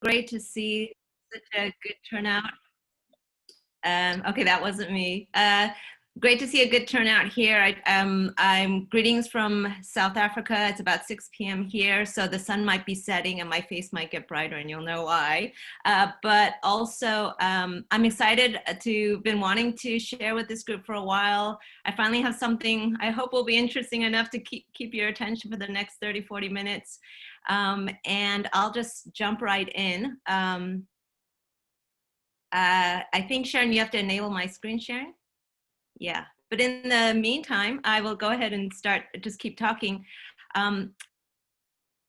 Great to see such a good turnout. Okay, that wasn't me. Great to see a good turnout here. I'm greetings from South Africa. It's about 6 p.m. here, so the sun might be setting and my face might get brighter, and you'll know why. But also, I'm excited to been wanting to share with this group for a while. I finally have something I hope will be interesting enough to keep your attention for the next 30, 40 minutes. And I'll just jump right in. I think, Sharon, you have to enable my screen sharing. Yeah, but in the meantime, I will go ahead and just keep talking.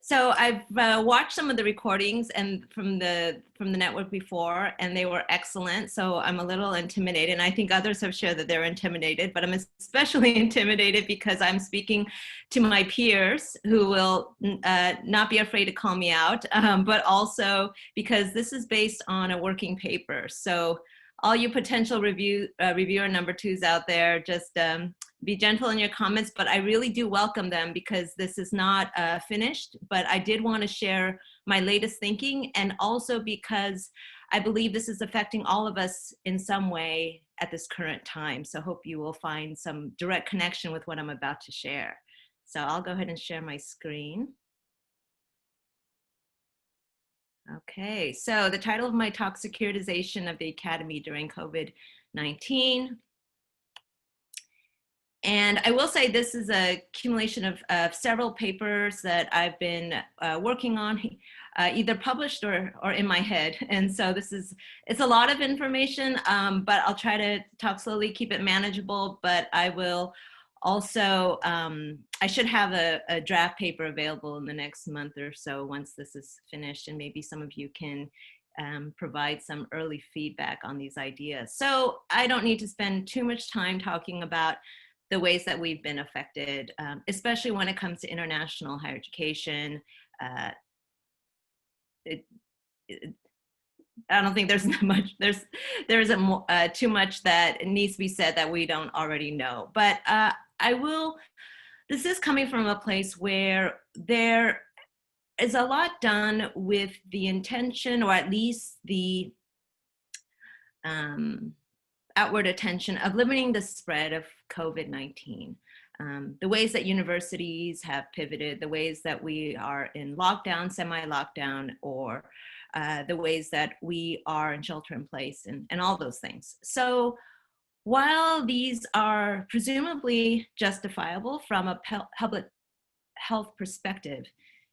So I've watched some of the recordings and from the network before, and they were excellent. So I'm a little intimidated, and I think others have shared that they're intimidated, but I'm especially intimidated because I'm speaking to my peers who will not be afraid to call me out, but also because this is based on a working paper. So all you potential reviewer number twos out there, just be gentle in your comments, but I really do welcome them because this is not finished, but I did want to share my latest thinking, and also because I believe this is affecting all of us in some way at this current time. So I hope you will find some direct connection with what I'm about to share. So I'll go ahead and share my screen. Okay, so the title of my talk, Securitization of the Academy During COVID-19. And I will say this is a accumulation of several papers that I've been working on, either published or in my head. And so it's a lot of information, but I'll try to talk slowly, keep it manageable, but I will also, I should have a draft paper available in the next month or so once this is finished, and maybe some of you can provide some early feedback on these ideas. So I don't need to spend too much time talking about the ways that we've been affected, especially when it comes to international higher education. I don't think there's much, there isn't too much that needs to be said that we don't already know. But this is coming from a place where there is a lot done with the intention, or at least the outward attention of limiting the spread of COVID-19. The ways that universities have pivoted, the ways that we are in lockdown, semi-lockdown, or the ways that we are in shelter in place, and all those things. So while these are presumably justifiable from a public health perspective,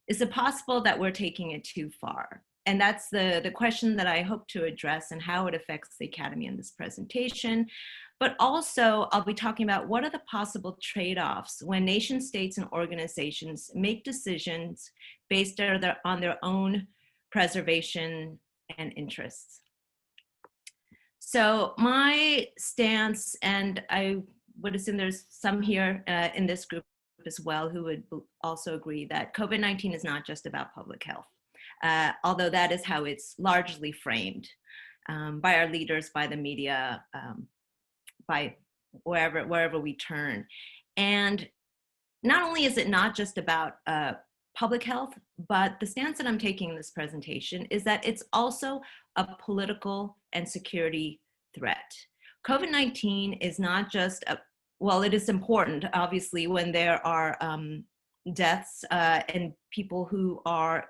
is it possible that we're taking it too far? And that's the question that I hope to address, and how it affects the Academy in this presentation. But also, I'll be talking about what are the possible trade-offs when nation states and organizations make decisions based on their own preservation and interests. So my stance, and I would assume there's some here in this group as well who would also agree, that COVID-19 is not just about public health. Although that is how it's largely framed by our leaders, by the media, by wherever we turn. And not only is it not just about public health, but the stance that I'm taking in this presentation is that it's also a political and security threat. COVID-19 is not just well, it is important, obviously, when there are deaths and people who are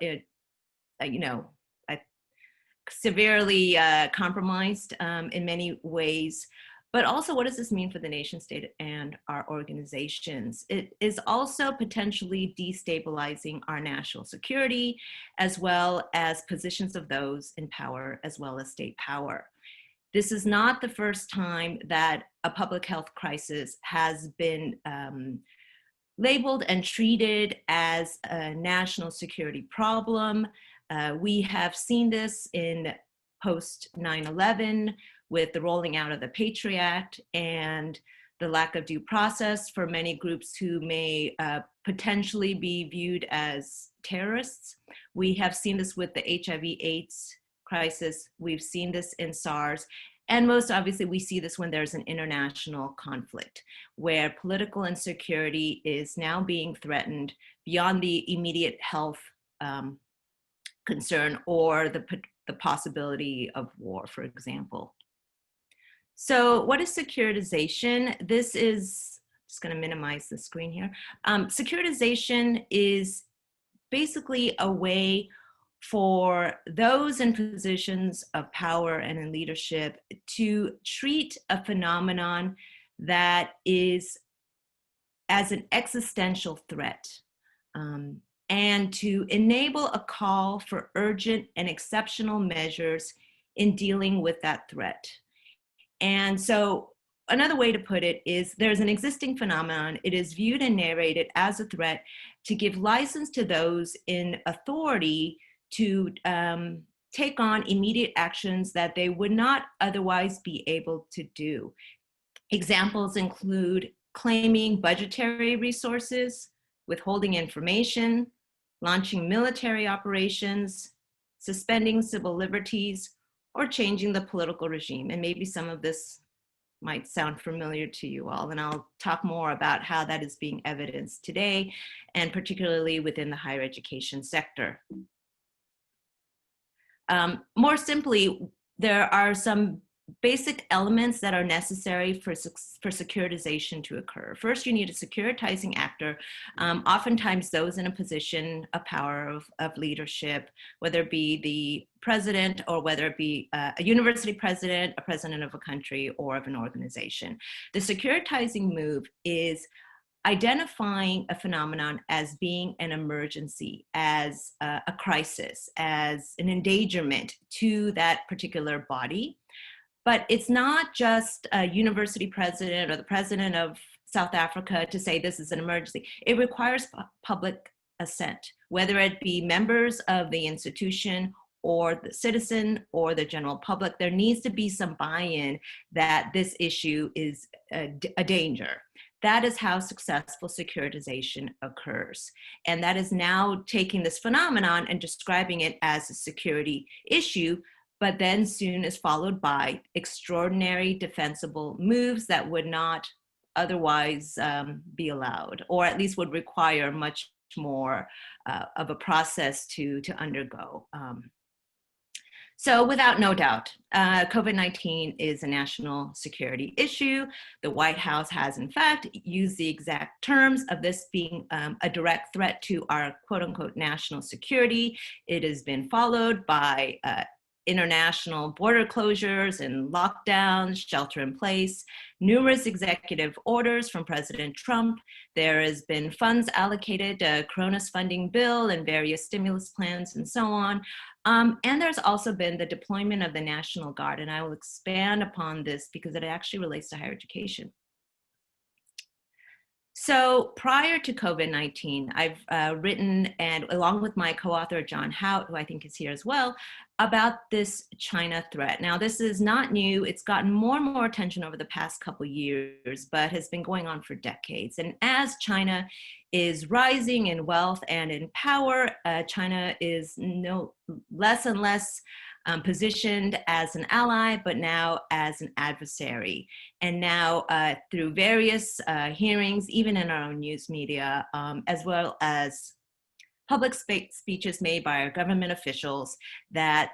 severely compromised in many ways. But also, what does this mean for the nation state and our organizations? It is also potentially destabilizing our national security, as well as positions of those in power, as well as state power. This is not the first time that a public health crisis has been labeled and treated as a national security problem. We have seen this in post 9/11 with the rolling out of the Patriot Act and the lack of due process for many groups who may potentially be viewed as terrorists. We have seen this with the HIV/AIDS crisis. We've seen this in SARS. And most obviously, we see this when there's an international conflict where political insecurity is now being threatened beyond the immediate health concern or the possibility of war, for example. So what is securitization? This is, just going to minimize the screen here. Securitization is basically a way for those in positions of power and in leadership to treat a phenomenon that is as an existential threat, and to enable a call for urgent and exceptional measures in dealing with that threat. And so another way to put it is there's an existing phenomenon. It is viewed and narrated as a threat to give license to those in authority to take on immediate actions that they would not otherwise be able to do. Examples include claiming budgetary resources, withholding information, launching military operations, suspending civil liberties, or changing the political regime. And maybe some of this might sound familiar to you all, and I'll talk more about how that is being evidenced today, and particularly within the higher education sector. More simply, there are some basic elements that are necessary for securitization to occur. First, you need a securitizing actor, oftentimes those in a position of power, of leadership, whether it be the president or whether it be a university president, a president of a country, or of an organization. The securitizing move is identifying a phenomenon as being an emergency, as a crisis, as an endangerment to that particular body. But it's not just a university president or the president of South Africa to say this is an emergency. It requires public assent, whether it be members of the institution or the citizen or the general public. There needs to be some buy-in that this issue is a danger. That is how successful securitization occurs. And that is now taking this phenomenon and describing it as a security issue, but then soon is followed by extraordinary defensible moves that would not otherwise be allowed, or at least would require much more of a process to undergo. So without no doubt, COVID-19 is a national security issue. The White House has in fact used the exact terms of this being a direct threat to our quote unquote national security. It has been followed by international border closures and lockdowns, shelter in place, numerous executive orders from President Trump. There has been funds allocated, Corona's funding bill and various stimulus plans and so on. And there's also been the deployment of the National Guard, and I will expand upon this because it actually relates to higher education. So prior to COVID-19, I've written, and along with my co-author, John Hout, who I think is here as well, about this China threat. Now, this is not new. It's gotten more and more attention over the past couple years, but has been going on for decades. And as China is rising in wealth and in power, China is no less and less positioned as an ally, but now as an adversary. And now through various hearings, even in our own news media, as well as public speeches made by our government officials, that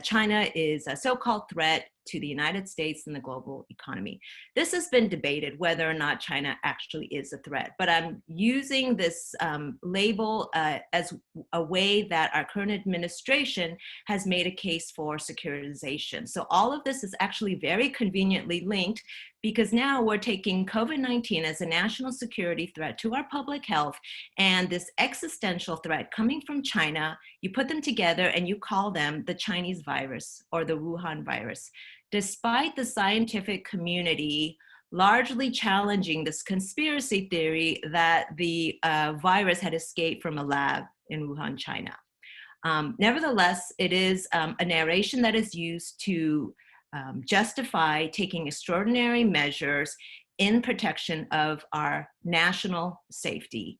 China is a so-called threat to the United States and the global economy. This has been debated whether or not China actually is a threat, but I'm using this label as a way that our current administration has made a case for securitization. So all of this is actually very conveniently linked, because now we're taking COVID-19 as a national security threat to our public health, and this existential threat coming from China, you put them together and you call them the Chinese virus or the Wuhan virus. Despite the scientific community largely challenging this conspiracy theory that the virus had escaped from a lab in Wuhan, China. Nevertheless, it is a narration that is used to justify taking extraordinary measures in protection of our national safety.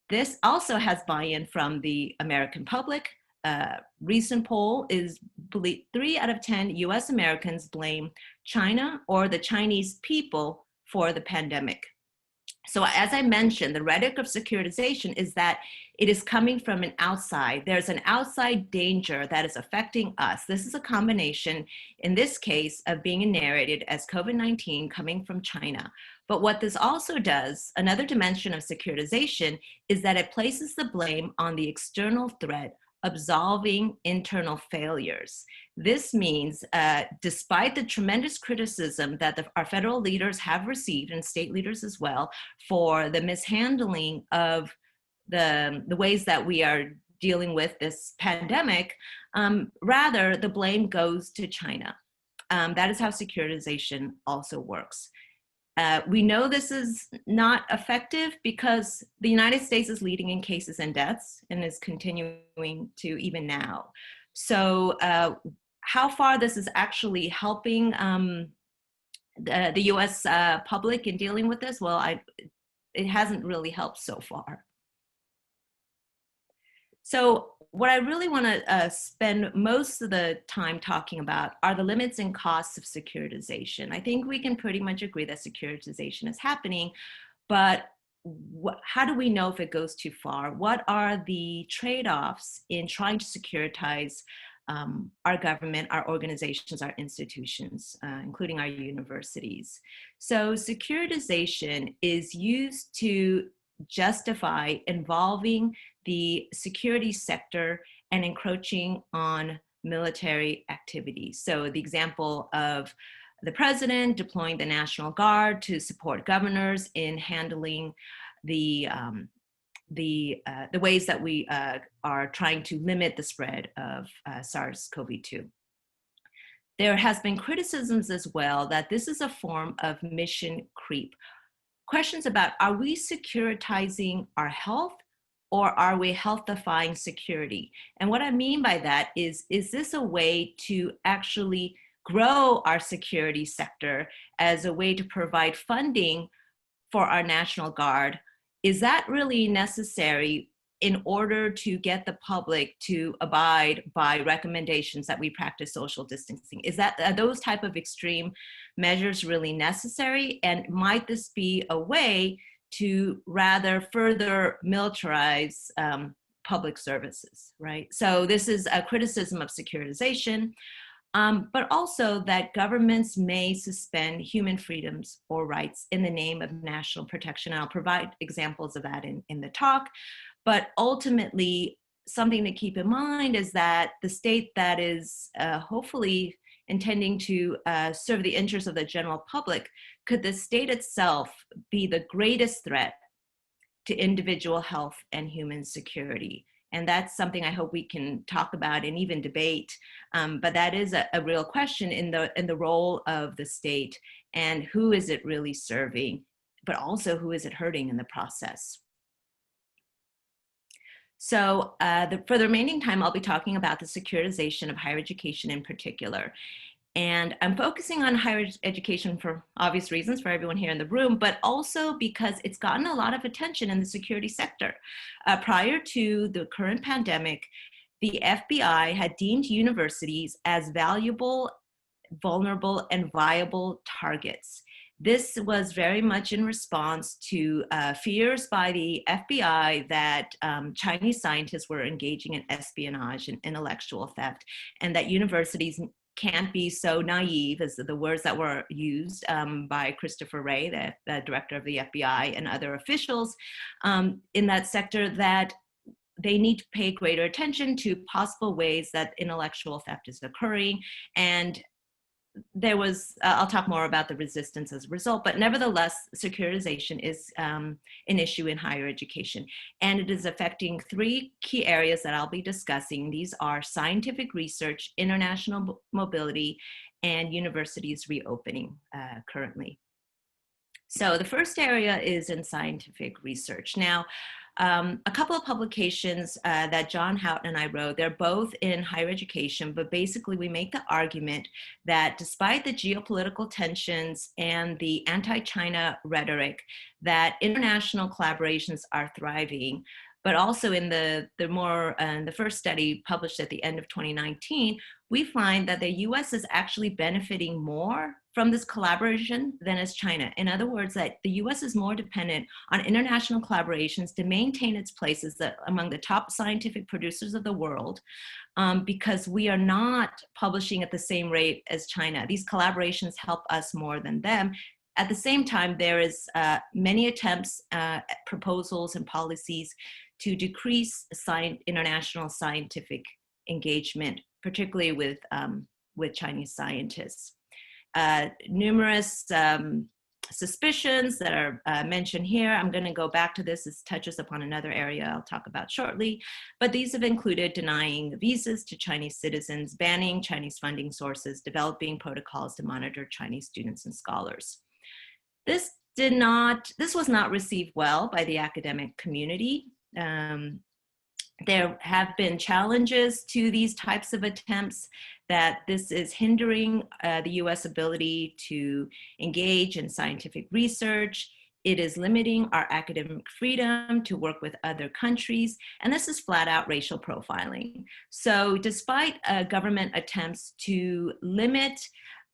This also has buy-in from the American public. Recent poll is 3 out of 10 US Americans blame China or the Chinese people for the pandemic. So as I mentioned, the rhetoric of securitization is that it is coming from an outside. There's an outside danger that is affecting us. This is a combination, in this case, of being narrated as COVID-19 coming from China. But what this also does, another dimension of securitization, is that it places the blame on the external threat, absolving internal failures. This means, despite the tremendous criticism that our federal leaders have received, and state leaders as well, for the mishandling of the ways that we are dealing with this pandemic, rather the blame goes to China. That is how securitization also works. We know this is not effective because the United States is leading in cases and deaths and is continuing to even now. So how far this is actually helping the US public in dealing with this, well, it hasn't really helped so far. So what I really want to spend most of the time talking about are the limits and costs of securitization. I think we can pretty much agree that securitization is happening, but how do we know if it goes too far? What are the trade-offs in trying to securitize our government, our organizations, our institutions, including our universities? So securitization is used to justify involving the security sector and encroaching on military activities. So the example of the president deploying the National Guard to support governors in handling the ways that we are trying to limit the spread of SARS-CoV-2. There has been criticisms as well that this is a form of mission creep. Questions about, are we securitizing our health, or are we healthifying security? And what I mean by that is this a way to actually grow our security sector as a way to provide funding for our National Guard? Is that really necessary in order to get the public to abide by recommendations that we practice social distancing? Are those type of extreme measures really necessary? And might this be a way to rather further militarize public services, right? So this is a criticism of securitization, but also that governments may suspend human freedoms or rights in the name of national protection. And I'll provide examples of that in the talk. But ultimately, something to keep in mind is that the state that is hopefully intending to serve the interests of the general public, could the state itself be the greatest threat to individual health and human security? And that's something I hope we can talk about and even debate. But that is a real question in the role of the state, and who is it really serving, but also who is it hurting in the process? So for the remaining time, I'll be talking about the securitization of higher education in particular. And I'm focusing on higher education for obvious reasons for everyone here in the room, but also because it's gotten a lot of attention in the security sector. Prior to the current pandemic, the FBI had deemed universities as valuable, vulnerable, and viable targets. This was very much in response to fears by the FBI that Chinese scientists were engaging in espionage and intellectual theft, and that universities can't be so naive, as the words that were used by Christopher Wray, the director of the FBI, and other officials in that sector, that they need to pay greater attention to possible ways that intellectual theft is occurring. And there was, I'll talk more about the resistance as a result, but nevertheless, securitization is an issue in higher education. And it is affecting three key areas that I'll be discussing. These are scientific research, international mobility, and universities reopening currently. So the first area is in scientific research. Now, a couple of publications that John Houghton and I wrote, they're both in higher education, but basically we make the argument that despite the geopolitical tensions and the anti-China rhetoric, that international collaborations are thriving. but also in the first study published at the end of 2019, we find that the US is actually benefiting more from this collaboration than is China. In other words, that the US is more dependent on international collaborations to maintain its place as among the top scientific producers of the world, because we are not publishing at the same rate as China. These collaborations help us more than them. At the same time, there is many attempts, proposals, and policies to decrease international scientific engagement, particularly with Chinese scientists. Numerous suspicions that are mentioned here. I'm going to go back to this. This touches upon another area I'll talk about shortly, but these have included denying visas to Chinese citizens, banning Chinese funding sources, developing protocols to monitor Chinese students and scholars. This was not received well by the academic community. There have been challenges to these types of attempts, that this is hindering the US ability to engage in scientific research. It is limiting our academic freedom to work with other countries, and this is flat out racial profiling. So despite government attempts to limit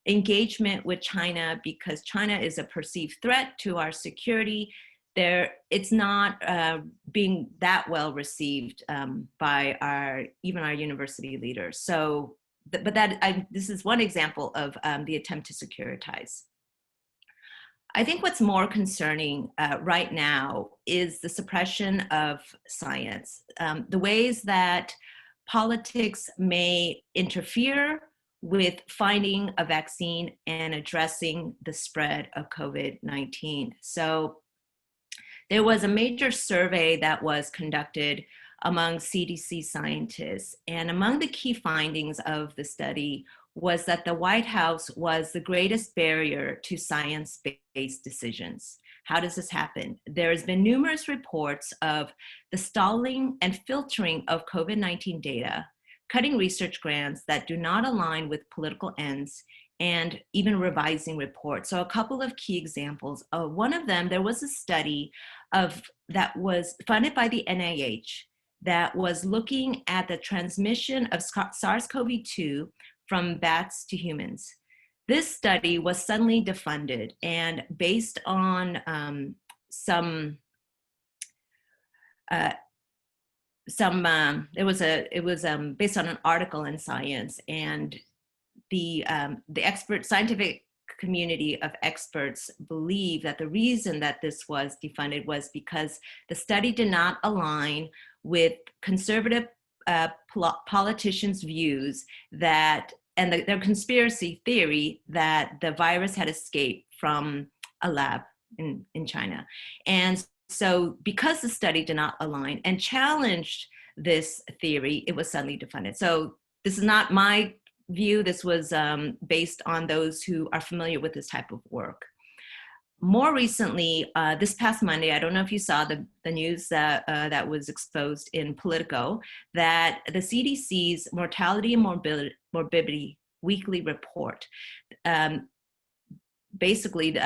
engagement with China because China is a perceived threat to our security, it's not being that well received by even our university leaders. So, this is one example of the attempt to securitize. I think what's more concerning right now is the suppression of science, the ways that politics may interfere with finding a vaccine and addressing the spread of COVID-19. So there was a major survey that was conducted among CDC scientists, and among the key findings of the study was that the White House was the greatest barrier to science-based decisions. How does this happen? There's been numerous reports of the stalling and filtering of COVID-19 data, cutting research grants that do not align with political ends, and even revising reports. So a couple of key examples. One of them, there was a study that was funded by the NIH that was looking at the transmission of SARS-CoV-2 from bats to humans. This study was suddenly defunded, and based on it was based on an article in Science, and the scientific community of experts believe that the reason that this was defunded was because the study did not align with conservative politicians' views and their conspiracy theory that the virus had escaped from a lab in China. And so because the study did not align and challenged this theory, it was suddenly defunded. So this is not my view. This was based on those who are familiar with this type of work. More recently, this past Monday, I don't know if you saw the news that was exposed in Politico, that the CDC's mortality and morbidity weekly report, basically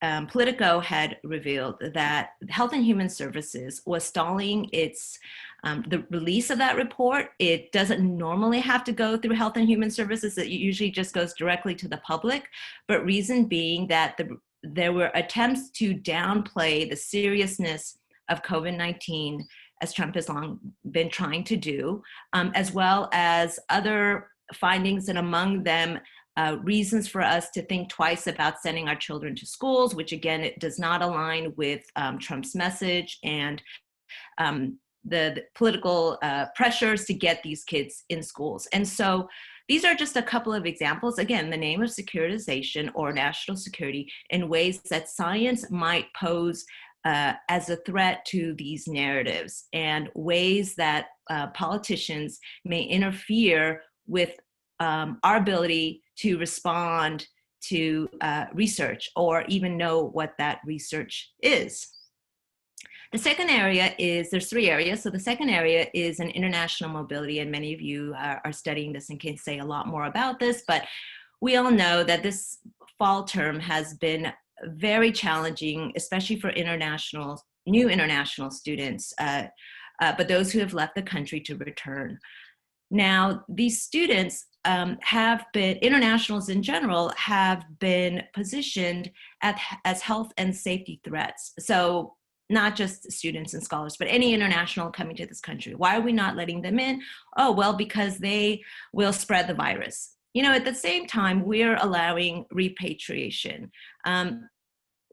Politico had revealed that Health and Human Services was stalling the release of that report. It doesn't normally have to go through Health and Human Services. It usually just goes directly to the public, but reason being that there were attempts to downplay the seriousness of COVID-19, as Trump has long been trying to do, as well as other findings, and among them, reasons for us to think twice about sending our children to schools, which again, it does not align with Trump's message and the political pressures to get these kids in schools. And so these are just a couple of examples, again, the name of securitization or national security, in ways that science might pose as a threat to these narratives, and ways that politicians may interfere with our ability to respond to research or even know what that research is. The second area is, there's three areas. So the second area is an international mobility, and many of you are studying this and can say a lot more about this, but we all know that this fall term has been very challenging, especially for new international students. but those who have left the country to return. Now, these students have been, internationals in general, have been positioned as health and safety threats. So not just students and scholars, but any international coming to this country. Why are we not letting them in? Oh, well, because they will spread the virus. You know, at the same time, we're allowing repatriation.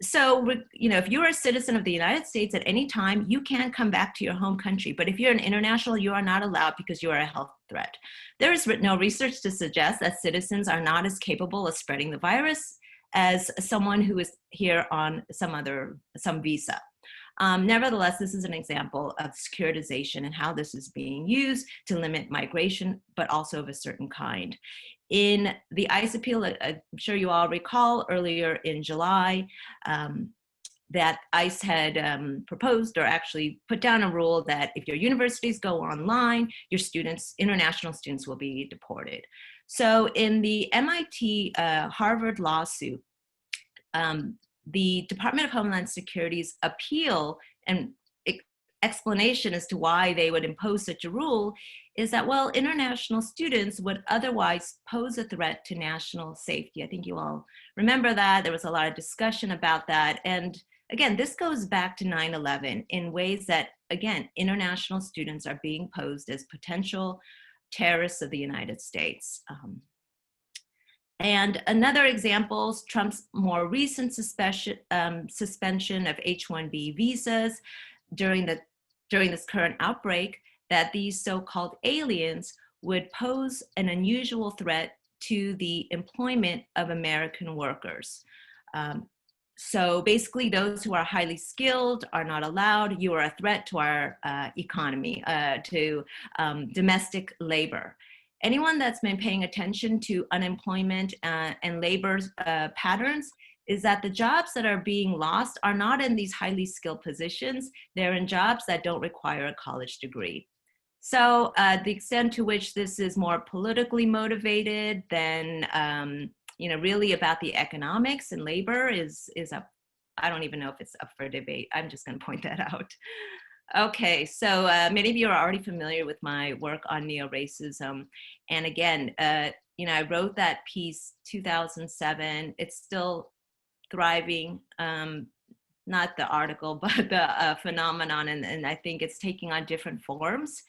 So, you know, if you're a citizen of the United States at any time, you can come back to your home country. But if you're an international, you are not allowed because you are a health threat. There is no research to suggest that citizens are not as capable of spreading the virus as someone who is here on some visa. Nevertheless, this is an example of securitization and how this is being used to limit migration, but also of a certain kind. In the ICE appeal, I'm sure you all recall earlier in July, that ICE had proposed or actually put down a rule that if your universities go online, your students, international students, will be deported. So in the MIT Harvard lawsuit, the Department of Homeland Security's appeal and explanation as to why they would impose such a rule is that, well, international students would otherwise pose a threat to national safety. I think you all remember that. There was a lot of discussion about that. And again, this goes back to 9/11 in ways that, again, international students are being posed as potential terrorists of the United States. And another example is Trump's more recent suspension of H-1B visas during this current outbreak, that these so-called aliens would pose an unusual threat to the employment of American workers. So basically, those who are highly skilled are not allowed. You are a threat to our economy, to domestic labor. Anyone that's been paying attention to unemployment and labor patterns is that the jobs that are being lost are not in these highly skilled positions. They're in jobs that don't require a college degree. So the extent to which this is more politically motivated than you know, really about the economics and labor is up. I don't even know if it's up for debate. I'm just going to point that out. Okay, so many of you are already familiar with my work on neoracism. And again, you know, I wrote that piece 2007. It's still thriving, not the article, but the phenomenon. And I think it's taking on different forms.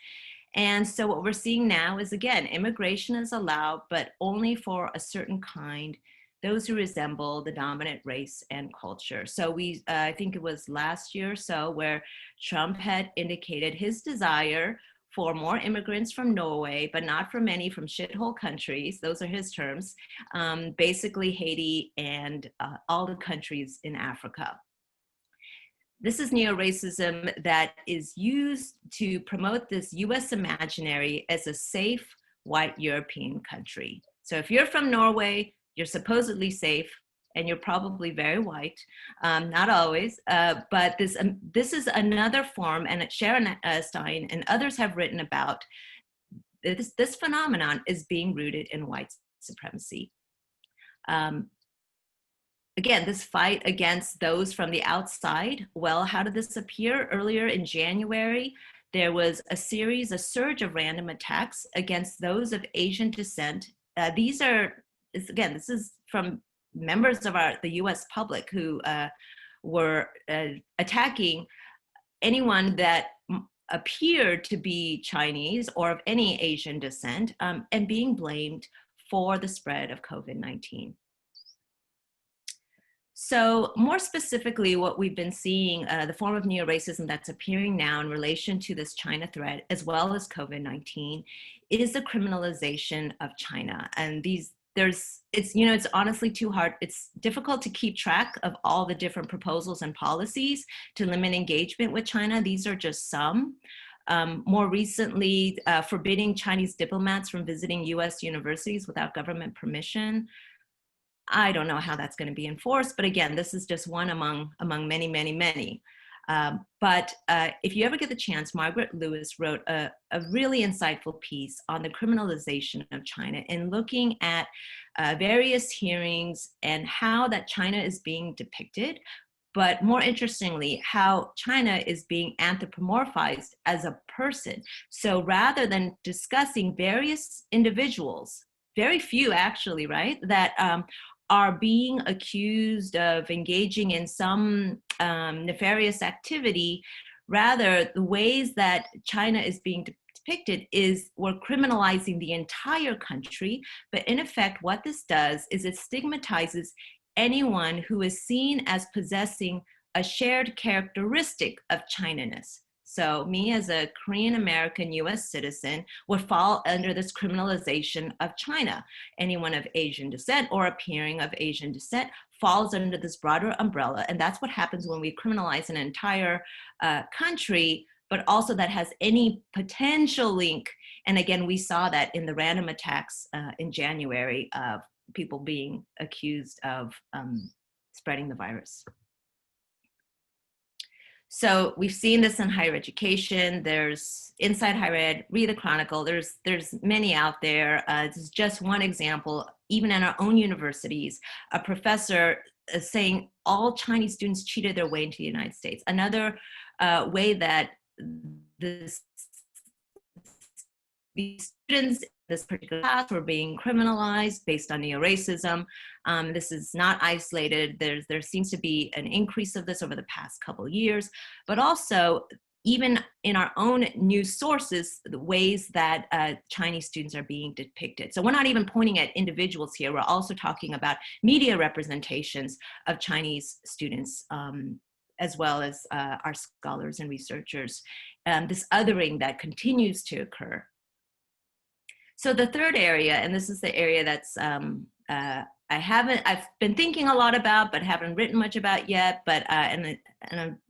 And so what we're seeing now is, again, immigration is allowed, but only for a certain kind, those who resemble the dominant race and culture. So I think it was last year or so, where Trump had indicated his desire for more immigrants from Norway, but not from any from shithole countries. Those are his terms, basically Haiti and all the countries in Africa. This is neo-racism that is used to promote this US imaginary as a safe white European country. So if you're from Norway, you're supposedly safe, and you're probably very white, not always, but this is another form, and Sharon Stein and others have written about this phenomenon is being rooted in white supremacy. Again, this fight against those from the outside, well, how did this appear? Earlier in January, there was a surge of random attacks against those of Asian descent. This is from members of the US public who were attacking anyone that appeared to be Chinese or of any Asian descent, and being blamed for the spread of COVID-19. So more specifically, what we've been seeing, the form of neo-racism that's appearing now in relation to this China threat, as well as COVID-19, is the criminalization of China. And it's honestly too hard. It's difficult to keep track of all the different proposals and policies to limit engagement with China. These are just some. More recently, forbidding Chinese diplomats from visiting US universities without government permission. I don't know how that's going to be enforced, but again, this is just one among many, many, many. But if you ever get the chance, Margaret Lewis wrote a really insightful piece on the criminalization of China and looking at various hearings and how that China is being depicted, but more interestingly, how China is being anthropomorphized as a person. So rather than discussing various individuals, very few actually, right, that are being accused of engaging in some nefarious activity, rather the ways that China is being depicted is we're criminalizing the entire country, but in effect what this does is it stigmatizes anyone who is seen as possessing a shared characteristic of Chinaness. So me as a Korean American US citizen would fall under this criminalization of China. Anyone of Asian descent or appearing of Asian descent falls under this broader umbrella. And that's what happens when we criminalize an entire country, but also that has any potential link. And again, we saw that in the random attacks in January of people being accused of spreading the virus. So we've seen this in higher education. There's Inside Higher Ed, read the Chronicle. There's many out there. This is just one example. Even in our own universities, a professor is saying all Chinese students cheated their way into the United States. Another way that these students in this particular class were being criminalized based on neoracism. This is not isolated. There seems to be an increase of this over the past couple of years, but also even in our own news sources, the ways that Chinese students are being depicted. So we're not even pointing at individuals here. We're also talking about media representations of Chinese students, as well as our scholars and researchers. This othering that continues to occur. So the third area, and this is the area that's I've been thinking a lot about, but haven't written much about yet, but and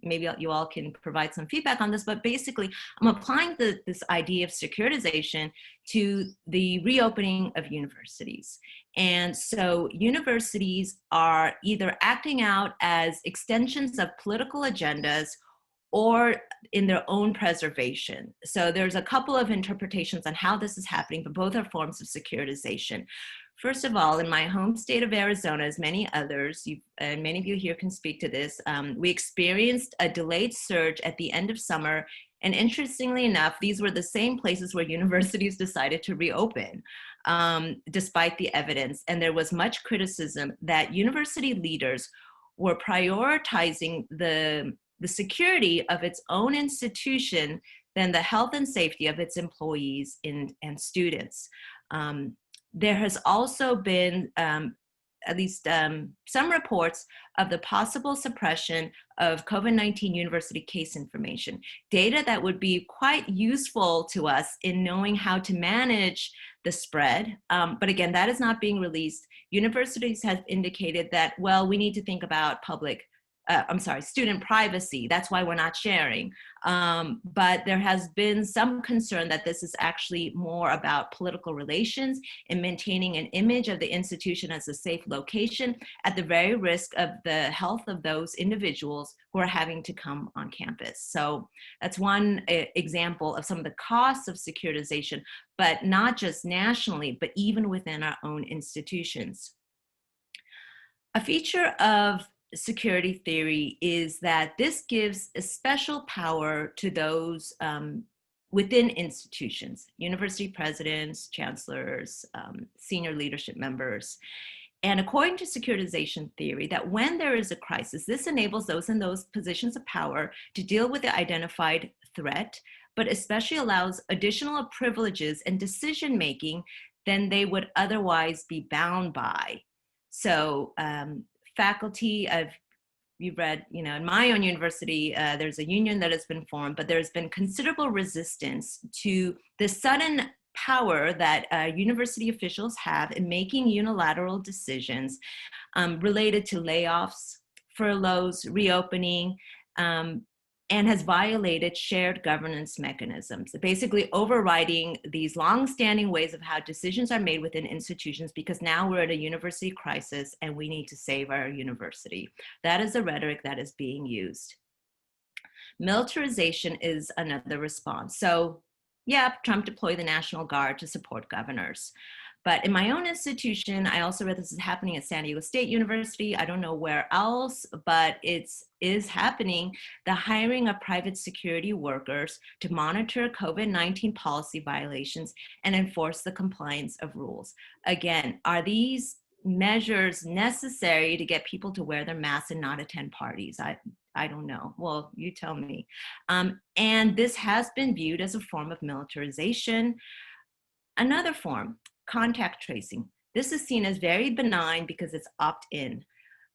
maybe you all can provide some feedback on this, but basically I'm applying this idea of securitization to the reopening of universities. And so universities are either acting out as extensions of political agendas or in their own preservation. So there's a couple of interpretations on how this is happening, but both are forms of securitization. First of all, in my home state of Arizona, as many others, and many of you here can speak to this, we experienced a delayed surge at the end of summer. And interestingly enough, these were the same places where universities decided to reopen, despite the evidence. And there was much criticism that university leaders were prioritizing the security of its own institution than the health and safety of its employees and students. There has also been at least some reports of the possible suppression of COVID-19 university case information, data that would be quite useful to us in knowing how to manage the spread. But again, that is not being released. Universities have indicated that, well, we need to think about student privacy. That's why we're not sharing. But there has been some concern that this is actually more about political relations and maintaining an image of the institution as a safe location at the very risk of the health of those individuals who are having to come on campus. So that's one example of some of the costs of securitization, but not just nationally, but even within our own institutions. A feature of security theory is that this gives a special power to those within institutions, university presidents, chancellors, senior leadership members. And according to securitization theory, that when there is a crisis, this enables those in those positions of power to deal with the identified threat, but especially allows additional privileges and decision-making than they would otherwise be bound by. So faculty of, you've read, in my own university, there's a union that has been formed, but there's been considerable resistance to the sudden power that university officials have in making unilateral decisions related to layoffs, furloughs, reopening, and has violated shared governance mechanisms, basically overriding these long-standing ways of how decisions are made within institutions, because now we're at a university crisis and we need to save our university. That is the rhetoric that is being used. Militarization is another response. So yeah, Trump deployed the National Guard to support governors. But in my own institution, I also read this is happening at San Diego State University. I don't know where else, but it is happening. The hiring of private security workers to monitor COVID-19 policy violations and enforce the compliance of rules. Again, are these measures necessary to get people to wear their masks and not attend parties? I don't know. Well, you tell me. And this has been viewed as a form of militarization. Another form, contact tracing. This is seen as very benign because it's opt-in.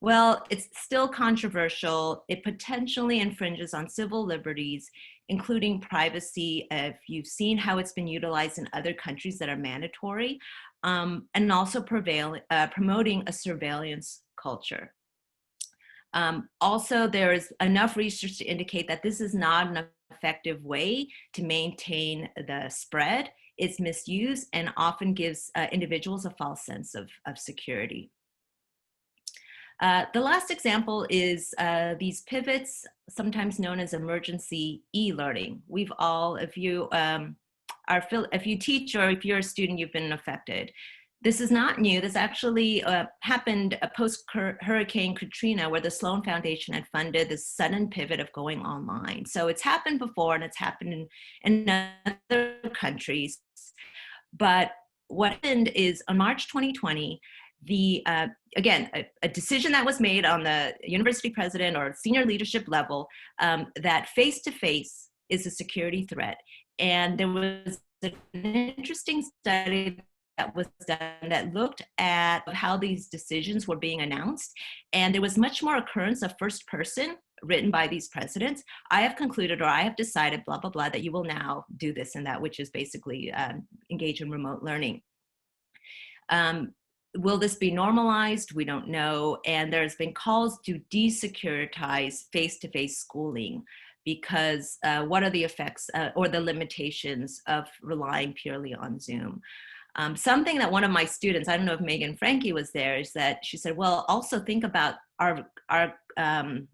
Well, it's still controversial. It potentially infringes on civil liberties, including privacy, if you've seen how it's been utilized in other countries that are mandatory, and also promoting a surveillance culture. Also, there is enough research to indicate that this is not an effective way to maintain the spread. It's misused and often gives individuals a false sense of security. The last example is these pivots, sometimes known as emergency e-learning. We've all, if you teach or if you're a student, you've been affected. This is not new. This actually happened post-Hurricane Katrina, where the Sloan Foundation had funded this sudden pivot of going online. So it's happened before, and it's happened in other countries. But what happened is on March 2020, again, a decision that was made on the university president or senior leadership level that face-to-face is a security threat. And there was an interesting study that was done that looked at how these decisions were being announced. And there was much more occurrence of first person written by these presidents. I have concluded, or I have decided, blah, blah, blah, that you will now do this and that, which is basically engage in remote learning. Will this be normalized? We don't know. And there's been calls to desecuritize face-to-face schooling, because what are the effects or the limitations of relying purely on Zoom? Something that one of my students, I don't know if Megan Franke was there, is that she said, well, also think about our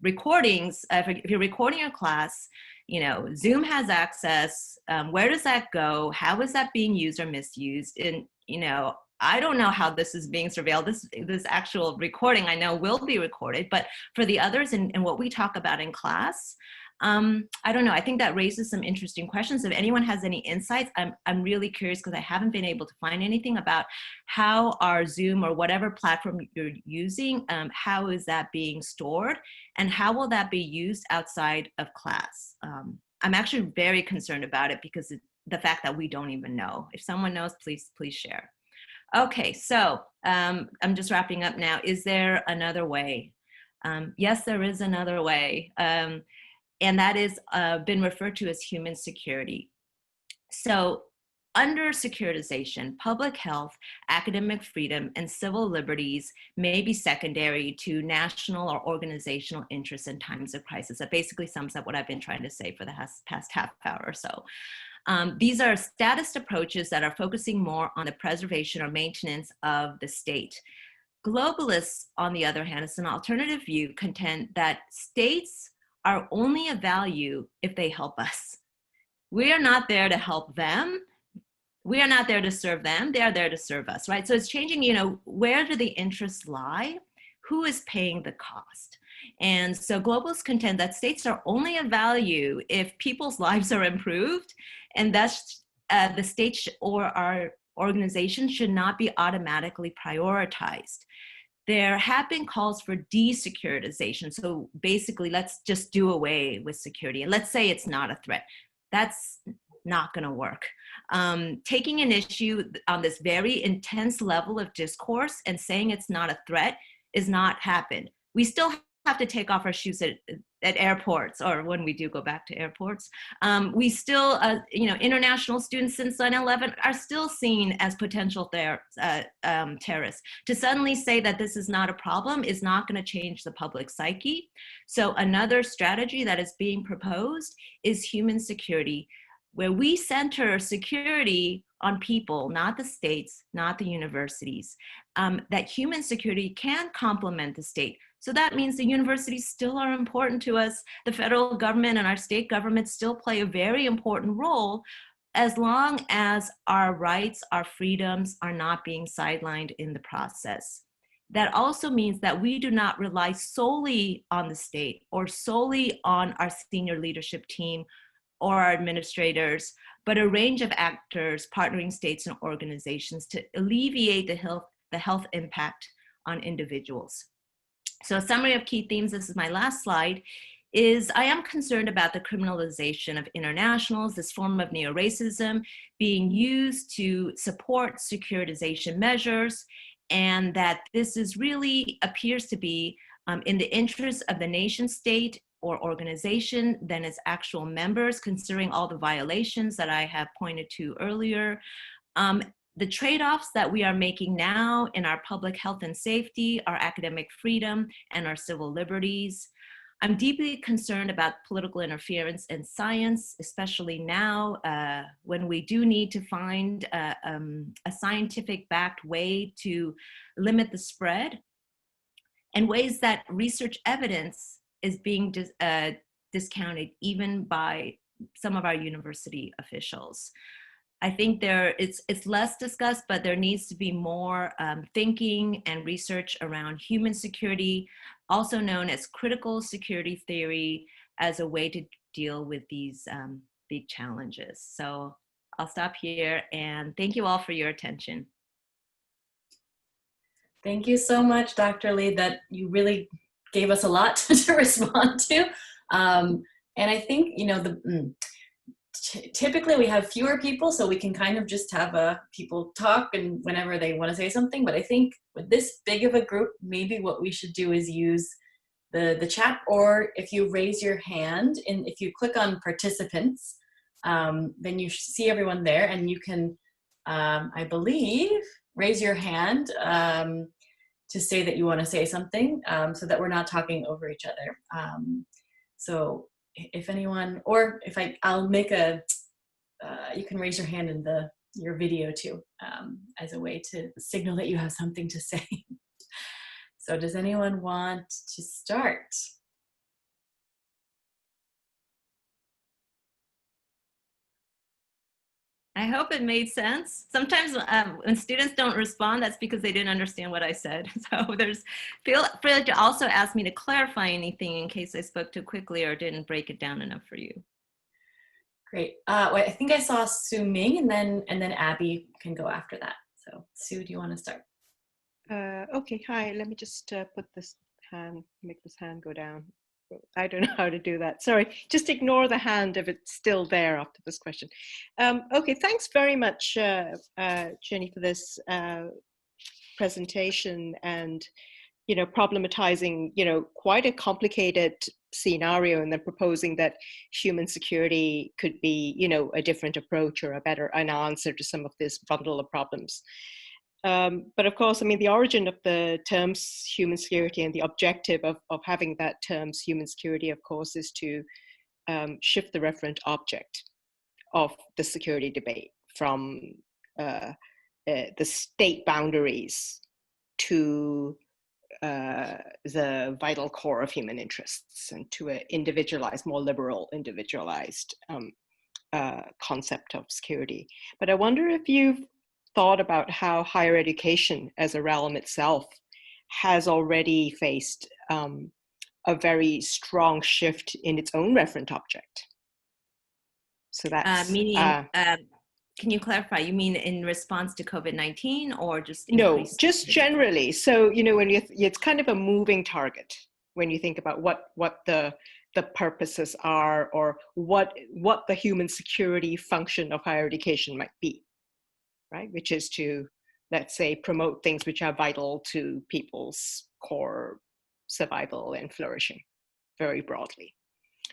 recordings. If you're recording a class, you know, Zoom has access. Where does that go? How is that being used or misused? And, you know, I don't know how this is being surveilled. This actual recording, I know, will be recorded, but for the others and what we talk about in class, I don't know. I think that raises some interesting questions. If anyone has any insights, I'm really curious, because I haven't been able to find anything about how our Zoom or whatever platform you're using, how is that being stored, and how will that be used outside of class? I'm actually very concerned about it, because the fact that we don't even know. If someone knows, please share. Okay, so I'm just wrapping up now. Is there another way? Yes, there is another way. And that is been referred to as human security. So under securitization, public health, academic freedom, and civil liberties may be secondary to national or organizational interests in times of crisis. That basically sums up what I've been trying to say for the past half hour or so. These are statist approaches that are focusing more on the preservation or maintenance of the state. Globalists, on the other hand, as an alternative view, contend that states are only of value if they help us. We are not there to help them. We are not there to serve them. They are there to serve us, right? So it's changing, you know, where do the interests lie? Who is paying the cost? And so globalists contend that states are only of value if people's lives are improved, and thus the state or our organization should not be automatically prioritized. There have been calls for desecuritization. So basically, let's just do away with security. And let's say it's not a threat. That's not going to work. Taking an issue on this very intense level of discourse and saying it's not a threat is not happened. We still have to take off our shoes at airports, or when we do go back to airports. We still, you know, international students since 9/11 are still seen as potential terrorists. To suddenly say that this is not a problem is not going to change the public psyche. So another strategy that is being proposed is human security, where we center security on people, not the states, not the universities, that human security can complement the state. So that means the universities still are important to us. The federal government and our state governments still play a very important role, as long as our rights, our freedoms are not being sidelined in the process. That also means that we do not rely solely on the state or solely on our senior leadership team or our administrators, but a range of actors partnering states and organizations to alleviate the health impact on individuals. So a summary of key themes, this is my last slide, is I am concerned about the criminalization of internationals, this form of neoracism being used to support securitization measures, and that this is really appears to be in the interest of the nation state or organization than its actual members, considering all the violations that I have pointed to earlier. The trade-offs that we are making now in our public health and safety, our academic freedom, and our civil liberties. I'm deeply concerned about political interference in science, especially now when we do need to find a scientific-backed way to limit the spread, and ways that research evidence is being discounted even by some of our university officials. I think it's less discussed, but there needs to be more thinking and research around human security, also known as critical security theory, as a way to deal with these big challenges. So I'll stop here and thank you all for your attention. Thank you so much, Dr. Lee, that you really gave us a lot to respond to. And I think, you know, typically we have fewer people, so we can kind of just have people talk and whenever they want to say something. But I think with this big of a group, maybe what we should do is use the chat, or if you raise your hand and if you click on participants, then you see everyone there, and you can, I believe, raise your hand to say that you want to say something, so that we're not talking over each other. So if anyone, or if I'll make you can raise your hand in your video too, as a way to signal that you have something to say. So does anyone want to start? I hope it made sense. Sometimes when students don't respond, that's because they didn't understand what I said. So feel free to also ask me to clarify anything in case I spoke too quickly or didn't break it down enough for you. Great. Well, I think I saw Su Ming, and then Abby can go after that. So Sue, do you want to start? Okay, hi, let me just make this hand go down. I don't know how to do that. Sorry, just ignore the hand if it's still there after this question. Okay, thanks very much, Jenny, for this presentation and, you know, problematizing, you know, quite a complicated scenario, and then proposing that human security could be, you know, a different approach or an answer to some of this bundle of problems. But of course, I mean, the origin of the terms human security and the objective of having that terms human security, of course, is to shift the referent object of the security debate from the state boundaries to the vital core of human interests, and to an individualized, more liberal, individualized concept of security. But I wonder if you've thought about how higher education as a realm itself has already faced a very strong shift in its own referent object. So that's can you clarify? You mean in response to COVID-19 or just no, just generally? So, you know, when it's kind of a moving target when you think about what the purposes are, or what the human security function of higher education might be. Right, which is to, let's say, promote things which are vital to people's core survival and flourishing, very broadly.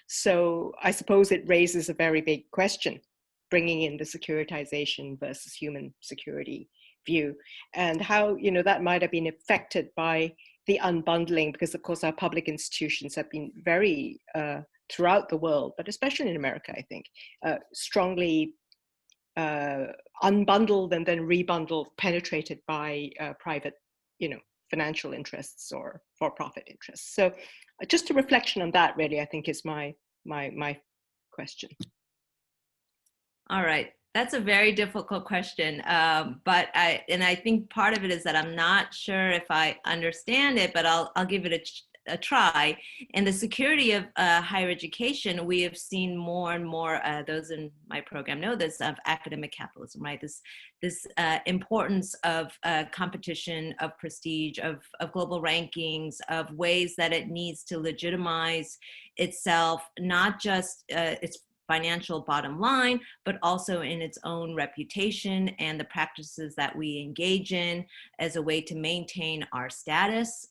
So I suppose it raises a very big question, bringing in the securitization versus human security view, and how, you know, that might have been affected by the unbundling, because of course our public institutions have been very, throughout the world, but especially in America, I think, strongly unbundled and then rebundled, penetrated by private, you know, financial interests or for-profit interests. So just a reflection on that, really, I think is my question. All right. That's a very difficult question, but I think part of it is that I'm not sure if I understand it, but I'll give it a try. In the security of higher education, we have seen more and more, those in my program know this, of academic capitalism, right? This importance of competition, of prestige, of global rankings, of ways that it needs to legitimize itself, not just its financial bottom line, but also in its own reputation and the practices that we engage in as a way to maintain our status,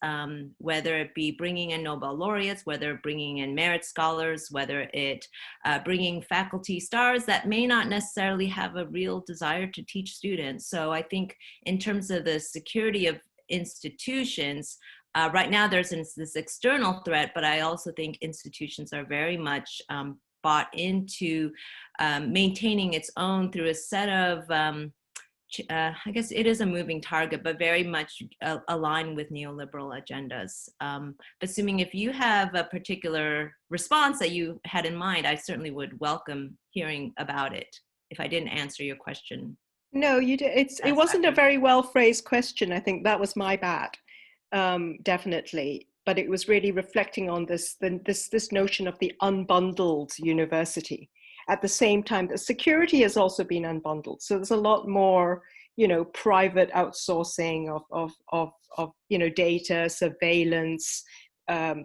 whether it be bringing in Nobel laureates, whether bringing in merit scholars, whether it bringing faculty stars that may not necessarily have a real desire to teach students. So I think in terms of the security of institutions, right now there's this external threat, but I also think institutions are very much bought into maintaining its own through a set of, I guess it is a moving target, but very much aligned with neoliberal agendas. Assuming if you have a particular response that you had in mind, I certainly would welcome hearing about it if I didn't answer your question. No, you did. It wasn't a very well phrased question. I think that was my bad, definitely. But it was really reflecting on this notion of the unbundled university. At the same time, the security has also been unbundled. So there's a lot more, private outsourcing of data, surveillance,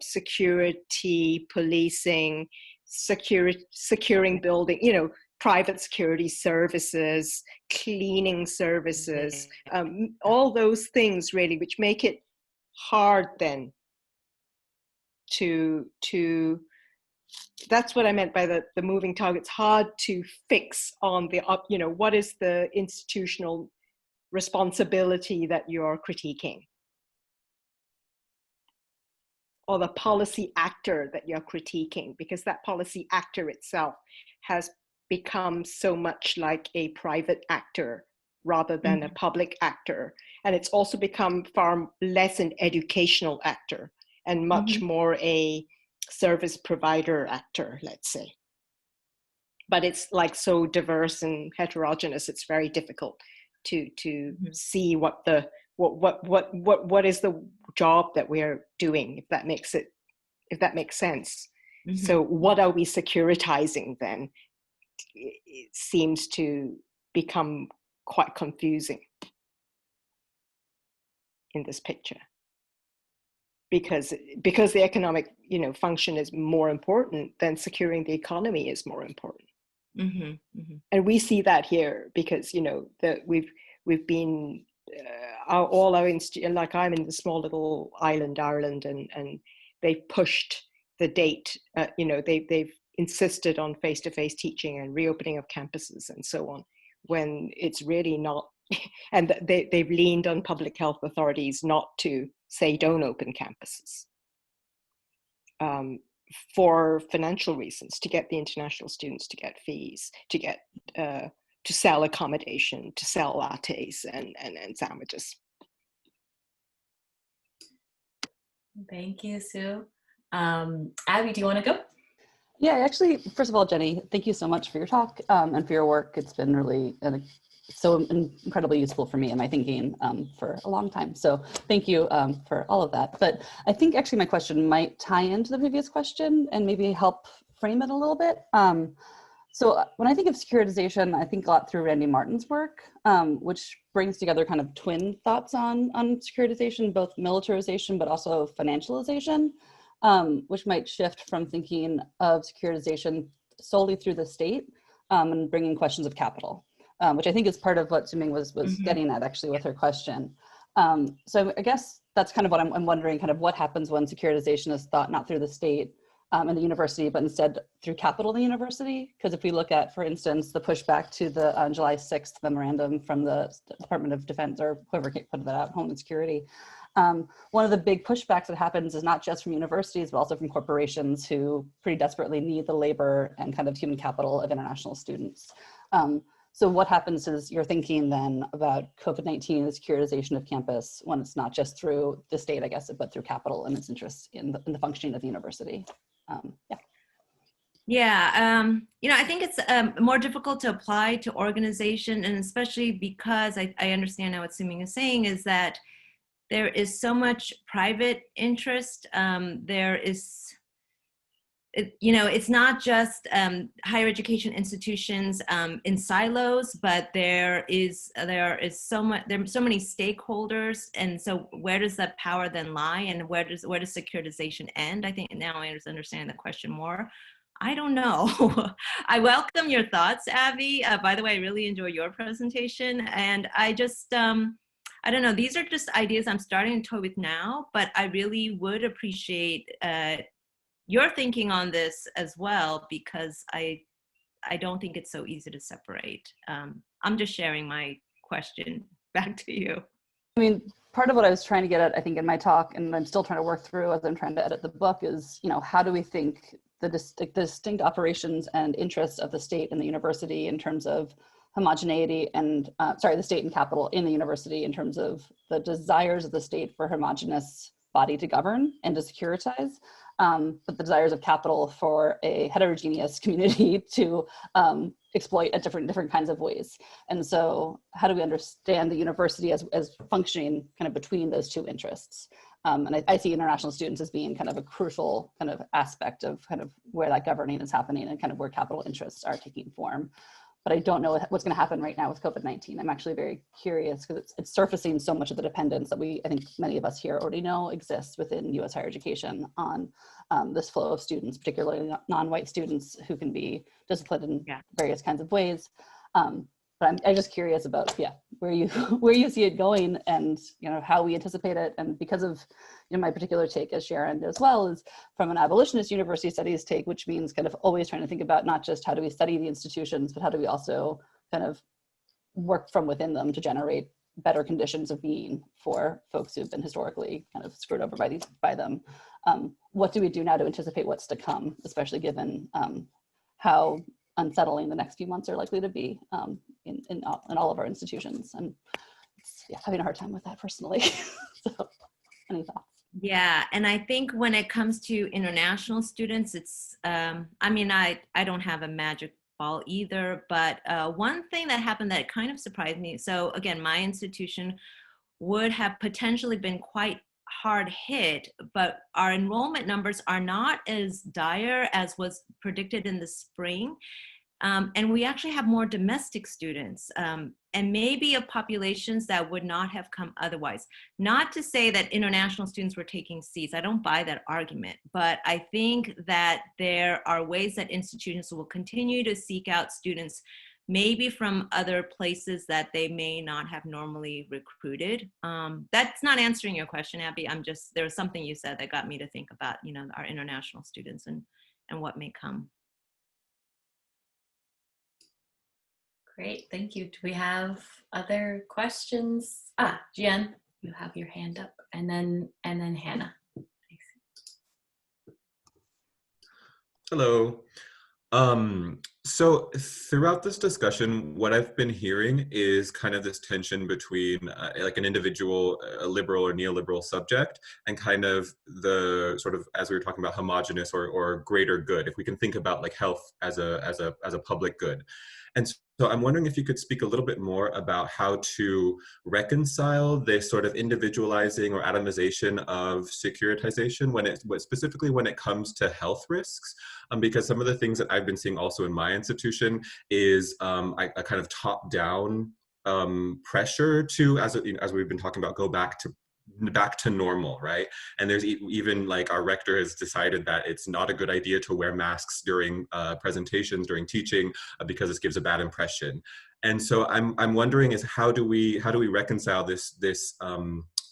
security, policing, securing building, private security services, cleaning services, all those things really, which make it hard then to that's what I meant by the moving target. It's hard to fix on the what is the institutional responsibility that you're critiquing, or the policy actor that you're critiquing, because that policy actor itself has become so much like a private actor rather than a public actor. And it's also become far less an educational actor and much more a service provider actor, let's say. But it's like so diverse and heterogeneous, it's very difficult to see what is the job that we're doing, if that makes sense. So what are we securitizing then? It seems to become quite confusing in this picture, because the economic function is more important, than securing the economy is more important. And we see that here because that we've been all our like I'm in the small little island Ireland, and they've pushed the date. They've insisted on face-to-face teaching and reopening of campuses and so on, when it's really not. And they've leaned on public health authorities not to say don't open campuses for financial reasons, to get the international students to get fees, to get to sell accommodation, to sell lattes and sandwiches. Thank you, Sue. Abby, do you want to go? Yeah, actually, first of all, Jenny, thank you so much for your talk and for your work. It's been really so incredibly useful for me and my thinking for a long time. So thank you for all of that. But I think actually my question might tie into the previous question and maybe help frame it a little bit. So when I think of securitization, I think a lot through Randy Martin's work, which brings together kind of twin thoughts on securitization, both militarization, but also financialization, which might shift from thinking of securitization solely through the state and bringing questions of capital. Which I think is part of what Zuming was getting at actually with her question. So I guess that's kind of what I'm wondering, kind of what happens when securitization is thought not through the state and the university, but instead through capital in the university. Because if we look at, for instance, the pushback to the July 6th memorandum from the Department of Defense, or whoever put that out, Homeland Security, one of the big pushbacks that happens is not just from universities, but also from corporations who pretty desperately need the labor and kind of human capital of international students. So what happens is you're thinking then about COVID-19 and the securitization of campus when it's not just through the state, I guess, but through capital and its interests in the functioning of the university. Yeah. Yeah, you know, I think it's more difficult to apply to organization, and especially because I understand now what Suming is saying is that there is so much private interest. There is, you know, it's not just higher education institutions in silos, but there is so much, there are so many stakeholders, and so where does that power then lie, and where does securitization end? I think now I understand the question more. I don't know. I welcome your thoughts, Abby. By the way, I really enjoy your presentation, and I just I don't know. These are just ideas I'm starting to toy with now, but I really would appreciate your thinking on this as well, because I don't think it's so easy to separate. I'm just sharing my question back to you. I mean, part of what I was trying to get at, I think, in my talk, and I'm still trying to work through as I'm trying to edit the book, is, you know, how do we think the distinct operations and interests of the state and the university in terms of homogeneity and, the state and capital in the university in terms of the desires of the state for homogeneous body to govern and to securitize, but the desires of capital for a heterogeneous community to exploit at different kinds of ways. And so how do we understand the university as functioning kind of between those two interests? And I see international students as being kind of a crucial kind of aspect of kind of where that governing is happening and kind of where capital interests are taking form. But I don't know what's going to happen right now with COVID-19. I'm actually very curious because it's surfacing so much of the dependence that I think many of us here already know exists within US higher education on this flow of students, particularly non-white students who can be disciplined in various kinds of ways. But I'm just curious about, where you see it going, and, you know, how we anticipate it. And because of, you know, my particular take as Sharon as well is from an abolitionist university studies take, which means kind of always trying to think about not just how do we study the institutions, but how do we also kind of work from within them to generate better conditions of being for folks who've been historically kind of screwed over by them. What do we do now to anticipate what's to come, especially given how unsettling the next few months are likely to be in all of our institutions? And having a hard time with that personally. So, any thoughts? Yeah, and I think when it comes to international students, it's, I mean, I don't have a magic ball either, but one thing that happened that kind of surprised me, so again, my institution would have potentially been quite hard hit, but our enrollment numbers are not as dire as was predicted in the spring. And we actually have more domestic students, and maybe of populations that would not have come otherwise. Not to say that international students were taking seats. I don't buy that argument, but I think that there are ways that institutions will continue to seek out students maybe from other places that they may not have normally recruited. That's not answering your question, Abby. There was something you said that got me to think about, you know, our international students and what may come. Great, thank you. Do we have other questions? Jen, you have your hand up, and then Hannah. Hello. So throughout this discussion, what I've been hearing is kind of this tension between like an individual, a liberal or neoliberal subject, and kind of the sort of, as we were talking about, homogenous or greater good, if we can think about like health as a public good. And so I'm wondering if you could speak a little bit more about how to reconcile this sort of individualizing or atomization of securitization specifically when it comes to health risks. Because some of the things that I've been seeing also in my institution is a kind of top-down pressure to, as we've been talking about, go back to normal, right? And there's even like our rector has decided that it's not a good idea to wear masks during presentations, during teaching, because this gives a bad impression. And so I'm wondering is how do we reconcile this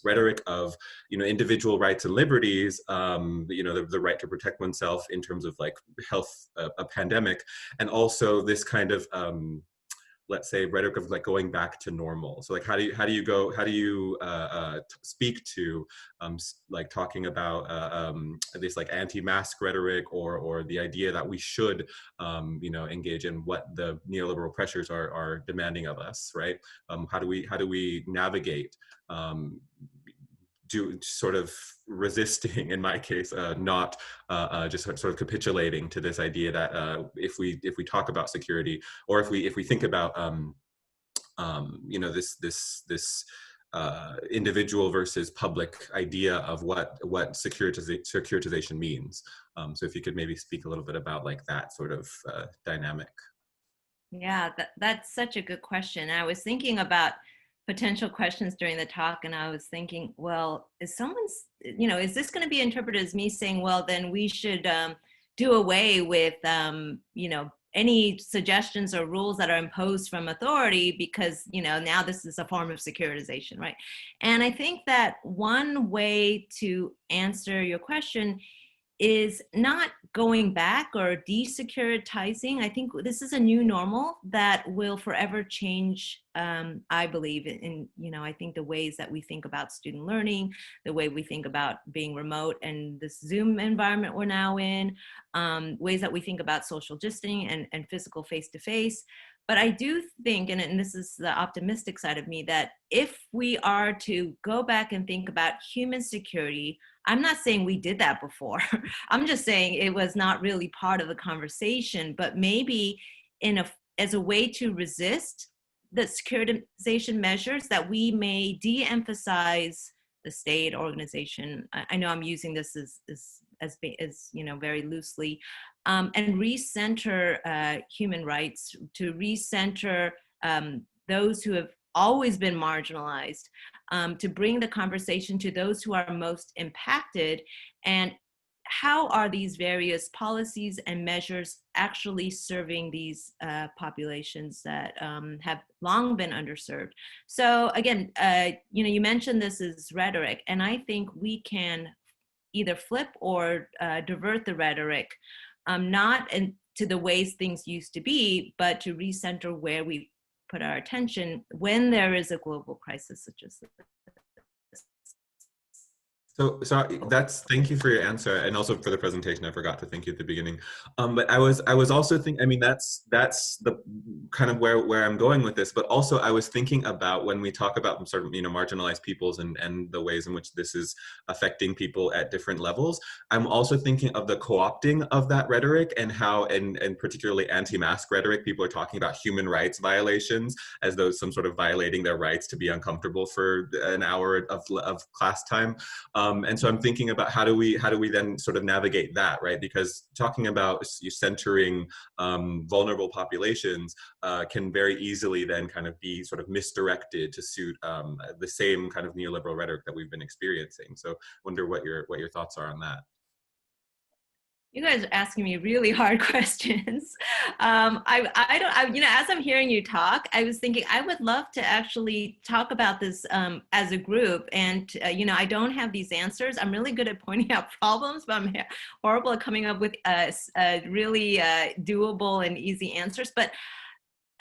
rhetoric of, you know, individual rights and liberties, you know, the right to protect oneself in terms of like health, a pandemic, and also this kind of let's say rhetoric of like going back to normal. So like how do you speak to like talking about this like anti-mask rhetoric or the idea that we should you know, engage in what the neoliberal pressures are demanding of us, right? How do we navigate do sort of resisting, in my case, not just sort of capitulating to this idea that if we talk about security, or if we think about you know, this individual versus public idea of what securitization means. So if you could maybe speak a little bit about like that sort of dynamic. Yeah, that's such a good question. I was thinking about potential questions during the talk, and I was thinking, well, is this going to be interpreted as me saying, well, then we should do away with, any suggestions or rules that are imposed from authority because, now this is a form of securitization, right? And I think that one way to answer your question is not going back or desecuritizing. I think this is a new normal that will forever change, I believe, I think the ways that we think about student learning, the way we think about being remote and this Zoom environment we're now in, ways that we think about social distancing and physical face-to-face. But I do think, and this is the optimistic side of me, that if we are to go back and think about human security, I'm not saying we did that before. I'm just saying it was not really part of the conversation, but maybe as a way to resist the securitization measures, that we may de-emphasize the state organization. I know I'm using this as very loosely, and recenter human rights, to recenter those who have always been marginalized, to bring the conversation to those who are most impacted, and how are these various policies and measures actually serving these populations that have long been underserved. So again, you mentioned this is rhetoric, and I think we can either flip or divert the rhetoric, not to the ways things used to be, but to recenter where we put our attention when there is a global crisis such as this. So thank you for your answer, and also for the presentation. I forgot to thank you at the beginning. But I was also thinking, I mean, that's the kind of where I'm going with this, but also I was thinking about when we talk about sort of, marginalized peoples and the ways in which this is affecting people at different levels. I'm also thinking of the co-opting of that rhetoric, and how, and particularly anti-mask rhetoric, people are talking about human rights violations as though some sort of violating their rights to be uncomfortable for an hour of class time. And so I'm thinking about how do we then sort of navigate that, right? Because talking about centering vulnerable populations can very easily then kind of be sort of misdirected to suit the same kind of neoliberal rhetoric that we've been experiencing. So wonder what your thoughts are on that. You guys are asking me really hard questions. As I'm hearing you talk, I was thinking I would love to actually talk about this as a group. And, I don't have these answers. I'm really good at pointing out problems, but I'm horrible at coming up with really doable and easy answers. But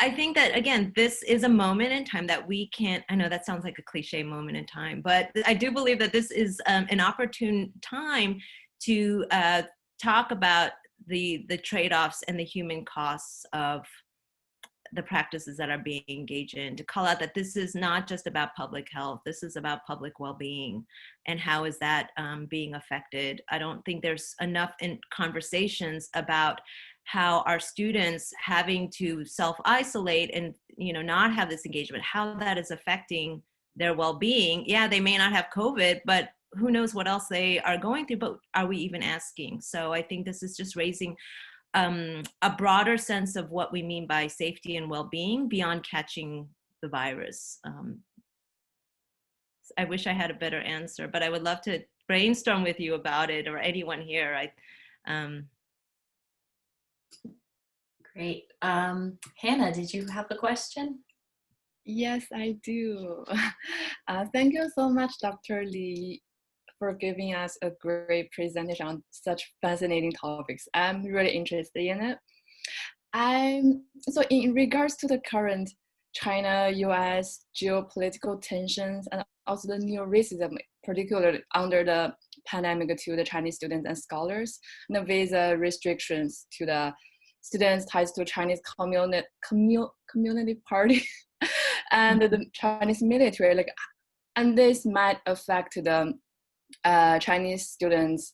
I think that, again, this is a moment in time that we can't, I know that sounds like a cliche moment in time, but I do believe that this is an opportune time to talk about the trade-offs and the human costs of the practices that are being engaged in, to call out that this is not just about public health, this is about public well-being, and how is that being affected. I don't think there's enough in conversations about how our students having to self-isolate and not have this engagement, how that is affecting their well-being. Yeah, they may not have COVID, but who knows what else they are going through, but are we even asking? So I think this is just raising a broader sense of what we mean by safety and well-being beyond catching the virus. I wish I had a better answer, but I would love to brainstorm with you about it, or anyone here. Great. Hannah, did you have a question? Yes, I do. Thank you so much, Dr. Lee, for giving us a great presentation on such fascinating topics. I'm really interested in it. So in regards to the current China-US geopolitical tensions, and also the neoracism, particularly under the pandemic, to the Chinese students and scholars, and the visa restrictions to the students ties to Chinese community party and the Chinese military, and this might affect the Chinese students'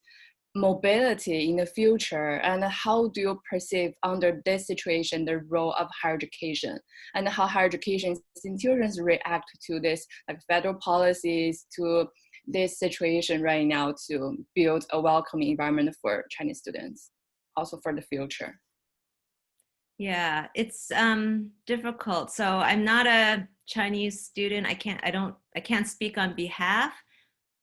mobility in the future, and how do you perceive under this situation the role of higher education, and how higher education institutions react to this, like federal policies, to this situation right now to build a welcoming environment for Chinese students, also for the future? Yeah, it's difficult. So I'm not a Chinese student. I can't speak on behalf.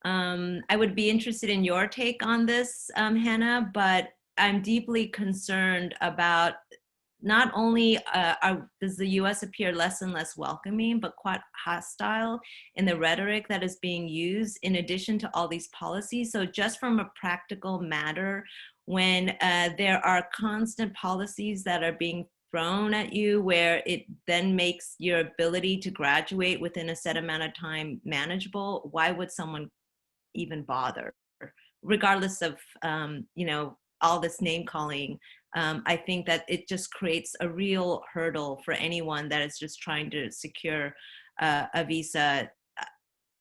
I would be interested in your take on this, Hannah, but I'm deeply concerned about not only does the US appear less and less welcoming, but quite hostile in the rhetoric that is being used in addition to all these policies. So just from a practical matter, when there are constant policies that are being thrown at you where it then makes your ability to graduate within a set amount of time manageable, why would someone even bother, regardless of all this name calling? I think that it just creates a real hurdle for anyone that is just trying to secure a visa.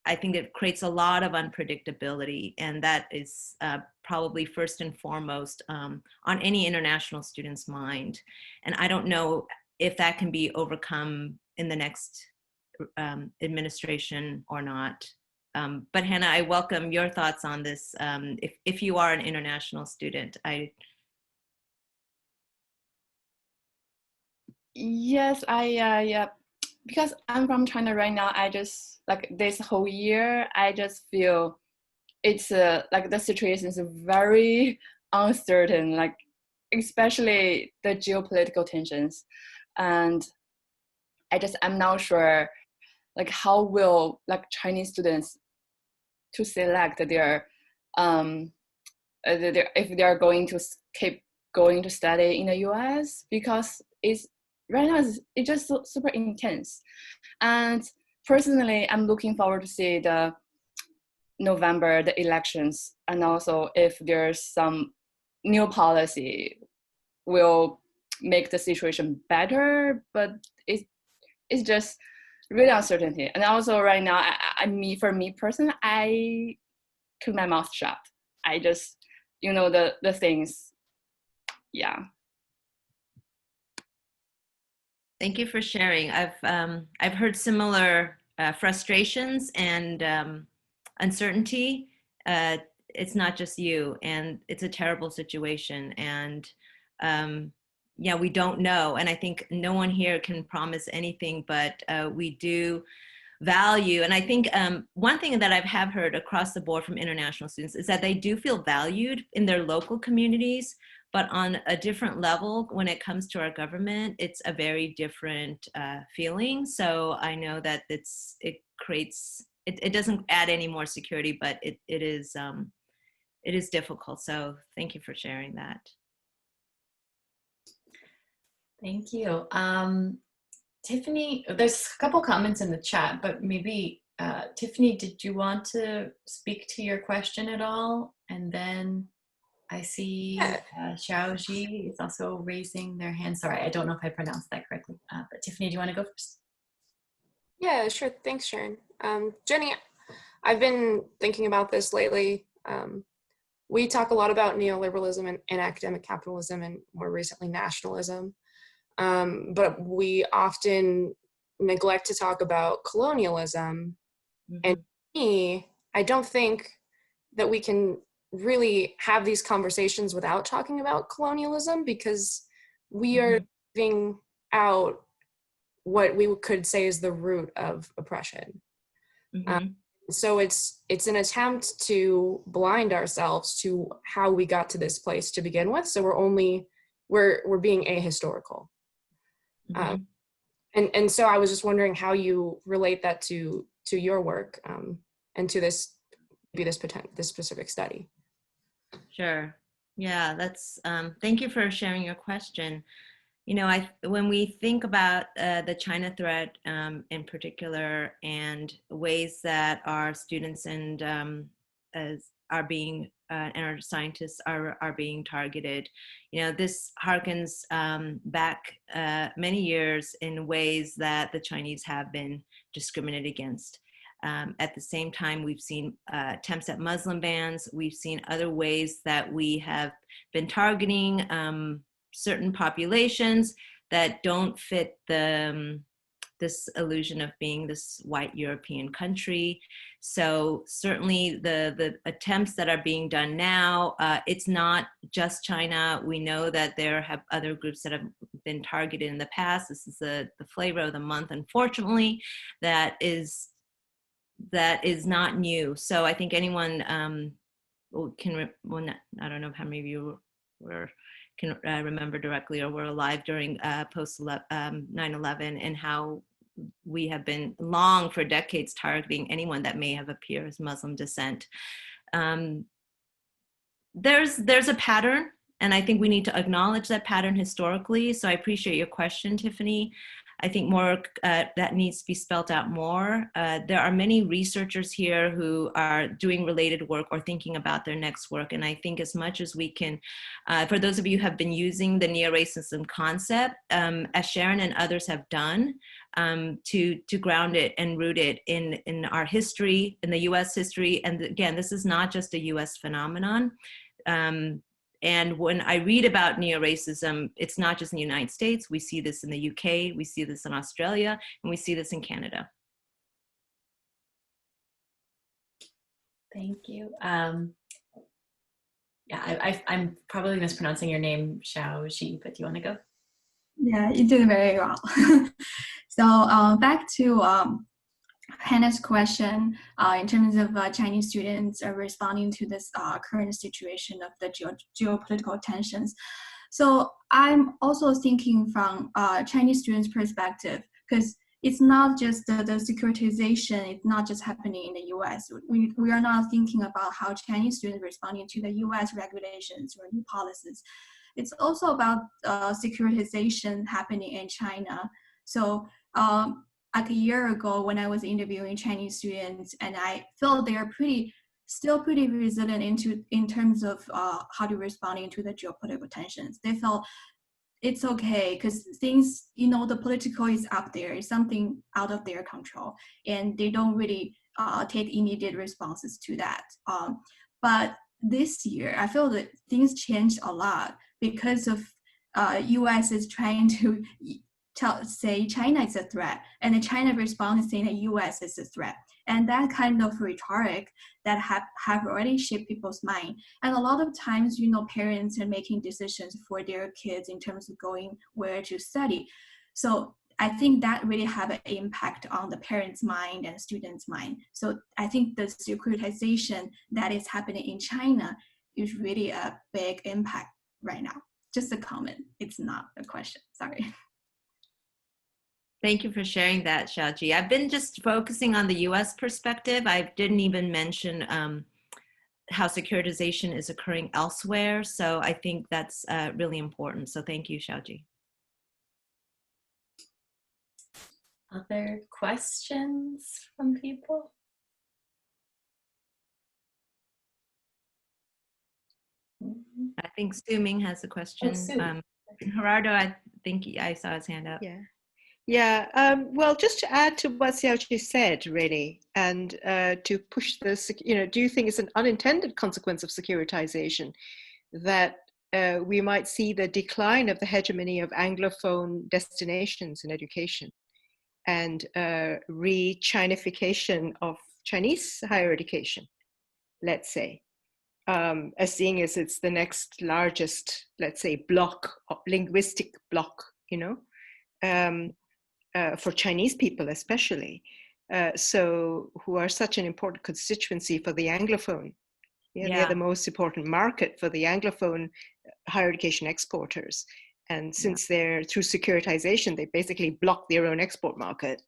I think it creates a lot of unpredictability, and that is probably first and foremost on any international student's mind. And I don't know if that can be overcome in the next administration or not. But Hannah, I welcome your thoughts on this. If you are an international student, Yes, yeah, because I'm from China right now. I just like this whole year, I just feel it's like the situation is very uncertain, like especially the geopolitical tensions, and I'm not sure like how will like Chinese students to select if they are going to keep going to study in the US, because it's right now it's just super intense. And personally, I'm looking forward to see the November, the elections, and also if there's some new policy will make the situation better, but it's just really uncertainty. And also right now, for me personally, I keep my mouth shut. I just, the things, yeah. thank you for sharing. I've heard similar frustrations and uncertainty. It's not just you, and it's a terrible situation. And yeah, we don't know. And I think no one here can promise anything, but we do value. And I think one thing that I have heard across the board from international students is that they do feel valued in their local communities, but on a different level when it comes to our government, it's a very different feeling. So I know that it doesn't add any more security, but it is difficult. So thank you for sharing that. Thank you. Tiffany, there's a couple comments in the chat, but maybe Tiffany, did you want to speak to your question at all? And then I see Xiaoji is also raising their hand. Sorry, I don't know if I pronounced that correctly, but Tiffany, do you want to go first? Yeah, sure. Thanks, Sharon. Jenny, I've been thinking about this lately. We talk a lot about neoliberalism and academic capitalism and more recently nationalism. But we often neglect to talk about colonialism. Mm-hmm. And to me, I don't think that we can really have these conversations without talking about colonialism, because we mm-hmm. are leaving out what we could say is the root of oppression. Mm-hmm. So it's an attempt to blind ourselves to how we got to this place to begin with. So we're being ahistorical. Mm-hmm. And so I was just wondering how you relate that to your work and to this specific study. Sure. Yeah, that's thank you for sharing your question. When we think about the China threat in particular, and ways that our students and are being and our scientists are being targeted, this harkens back many years in ways that the Chinese have been discriminated against. At the same time, we've seen attempts at Muslim bans. We've seen other ways that we have been targeting certain populations that don't fit this illusion of being this white European country. So certainly the attempts that are being done now, it's not just China. We know that there have other groups that have been targeted in the past. This is the flavor of the month, unfortunately, that is not new. So I think anyone I don't know how many of you can remember directly or were alive during post 9/11, and how we have been long for decades targeting anyone that may have appeared as Muslim descent. There's a pattern, and I think we need to acknowledge that pattern historically. So I appreciate your question, Tiffany. I think more that needs to be spelled out more. There are many researchers here who are doing related work or thinking about their next work. And I think as much as we can, for those of you who have been using the neoracism concept, as Sharon and others have done, to ground it and root it in our history, in the US history. And again, this is not just a US phenomenon. And when I read about neo-racism, it's not just in the United States. We see this in the UK, we see this in Australia, and we see this in Canada. Thank you. Yeah, I'm probably mispronouncing your name, Xiaoji, but do you want to go? Yeah, you did very well. So back to Hannah's question in terms of Chinese students responding to this current situation of the geopolitical tensions. So I'm also thinking from Chinese students' perspective, because it's not just the securitization, it's not just happening in the US. We are not thinking about how Chinese students responding to the US regulations or new policies. It's also about securitization happening in China. So like a year ago when I was interviewing Chinese students, and I felt they are still pretty resilient in terms of how to responding to the geopolitical tensions. They felt it's okay because things, the political is up there, it's something out of their control, and they don't really take immediate responses to that. But this year, I feel that things changed a lot because of US is trying to say China is a threat, and the China responds saying the US is a threat. And that kind of rhetoric that have already shaped people's mind. And a lot of times, parents are making decisions for their kids in terms of going where to study. So I think that really have an impact on the parents' mind and students' mind. So I think the securitization that is happening in China is really a big impact right now. Just a comment, it's not a question, sorry. Thank you for sharing that, Xiaoji. I've been just focusing on the US perspective. I didn't even mention how securitization is occurring elsewhere. So I think that's really important. So thank you, Xiaoji. Other questions from people? I think Su Ming has a question. Gerardo, I think I saw his hand up. Yeah. Well, just to add to what Xiaoji said, really, and to push this, do you think it's an unintended consequence of securitization that we might see the decline of the hegemony of Anglophone destinations in education and re-Chinification of Chinese higher education, let's say, as seeing as it's the next largest, let's say, linguistic block, for Chinese people especially, so who are such an important constituency for the Anglophone. They're the most important market for the Anglophone higher education exporters. And since they're through securitization, they basically block their own export market.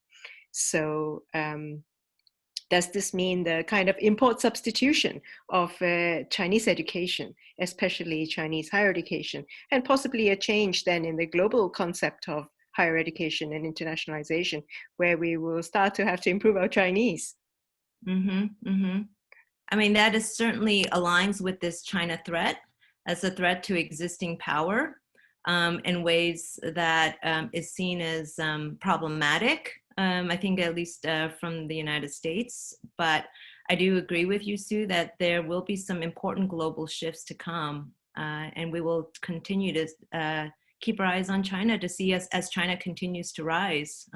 So does this mean the kind of import substitution of Chinese education, especially Chinese higher education, and possibly a change then in the global concept of higher education and internationalization, where we will start to have to improve our Chinese? I mean, that is certainly aligns with this China threat as a threat to existing power in ways that is seen as problematic I think at least from the United States. But I do agree with you, Sue, that there will be some important global shifts to come. And we will continue to keep our eyes on China to see as China continues to rise,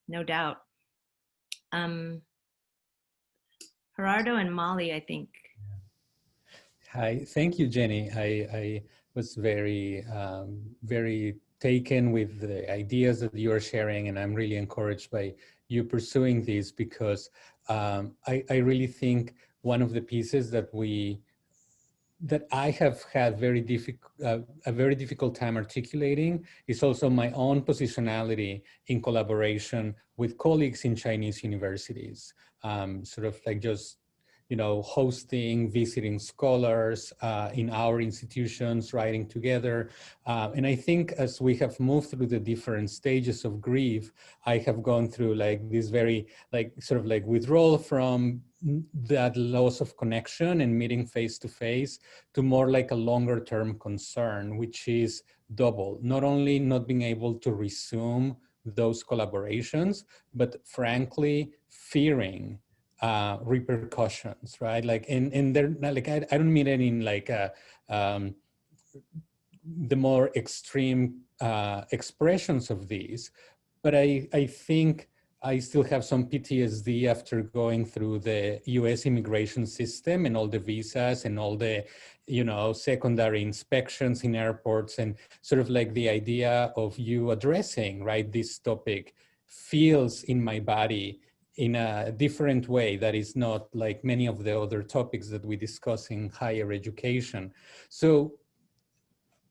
no doubt. Gerardo and Molly, I think. Hi, thank you, Jenny. I was very, very taken with the ideas that you are sharing, and I'm really encouraged by you pursuing these because I really think one of the pieces that I have had a very difficult time articulating is also my own positionality in collaboration with colleagues in Chinese universities, sort of like just hosting, visiting scholars in our institutions, writing together. And I think as we have moved through the different stages of grief, I have gone through like this very sort of like withdrawal from that loss of connection and meeting face to face to more like a longer term concern, which is double, not only not being able to resume those collaborations, but frankly, fearing repercussions, right? Like, and they're not like, I don't mean it in like the more extreme expressions of these, but I think I still have some PTSD after going through the US immigration system and all the visas and all the, secondary inspections in airports, and sort of like the idea of you addressing, right, this topic feels in my body in a different way that is not like many of the other topics that we discuss in higher education. So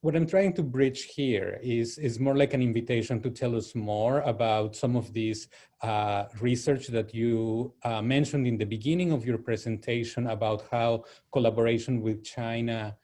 what I'm trying to bridge here is more like an invitation to tell us more about some of these research that you mentioned in the beginning of your presentation about how collaboration with China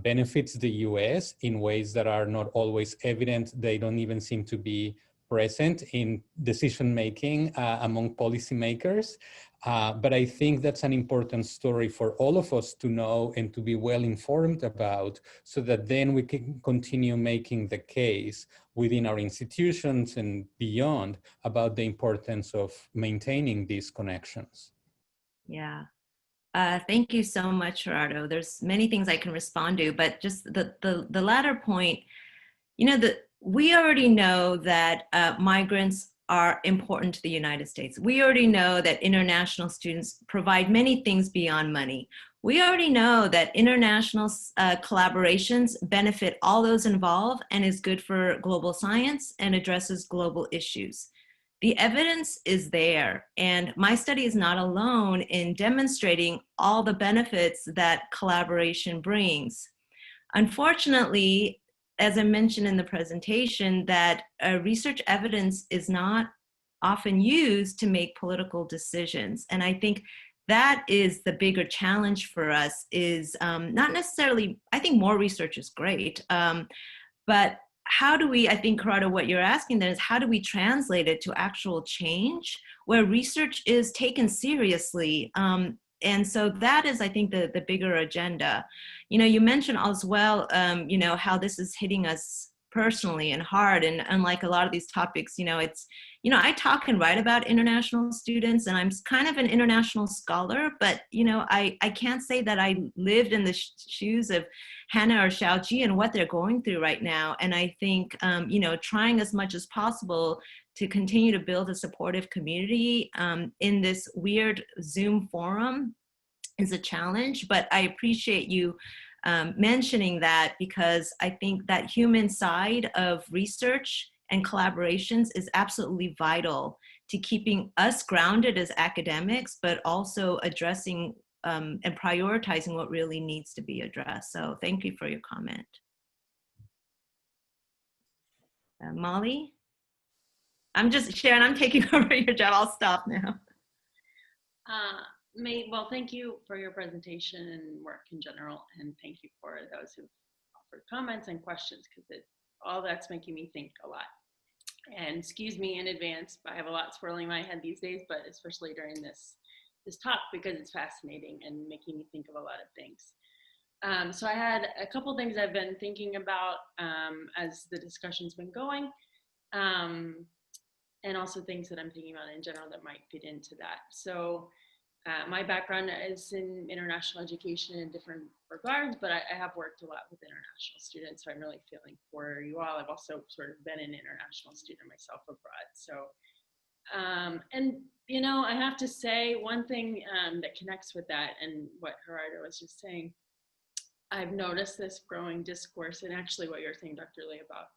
benefits the US in ways that are not always evident. They don't even seem to be present in decision-making among policymakers. But I think that's an important story for all of us to know and to be well informed about, so that then we can continue making the case within our institutions and beyond about the importance of maintaining these connections. Yeah. Thank you so much, Gerardo. There's many things I can respond to, but just the latter point, we already know that migrants are important to the United States. We already know that international students provide many things beyond money. We already know that international collaborations benefit all those involved and is good for global science and addresses global issues. The evidence is there, and my study is not alone in demonstrating all the benefits that collaboration brings. Unfortunately, as I mentioned in the presentation, that research evidence is not often used to make political decisions. And I think that is the bigger challenge for us, is not necessarily, I think more research is great, but how do we, I think, Gerardo, what you're asking then is how do we translate it to actual change where research is taken seriously? And so that is, I think, the bigger agenda. You mentioned as well, how this is hitting us personally and hard. And unlike a lot of these topics, it's, I talk and write about international students, and I'm kind of an international scholar, but, I can't say that I lived in the shoes of Hannah or Xiaoji and what they're going through right now. And I think, trying as much as possible to continue to build a supportive community in this weird Zoom forum is a challenge, but I appreciate you mentioning that, because I think that human side of research and collaborations is absolutely vital to keeping us grounded as academics, but also addressing and prioritizing what really needs to be addressed. So thank you for your comment. Molly? Sharon, I'm taking over your job. I'll stop now. Well, thank you for your presentation and work in general, and thank you for those who've offered comments and questions, because all that's making me think a lot. And excuse me in advance, I have a lot swirling in my head these days, but especially during this talk, because it's fascinating and making me think of a lot of things. So I had a couple things I've been thinking about as the discussion's been going. and also things that I'm thinking about in general that might fit into that. So my background is in international education in different regards, but I have worked a lot with international students, so I'm really feeling for you all. I've also sort of been an international student myself abroad. So, and you know, I have to say one thing that connects with that and what Gerardo was just saying, I've noticed this growing discourse, and actually what you're saying, Dr. Lee, about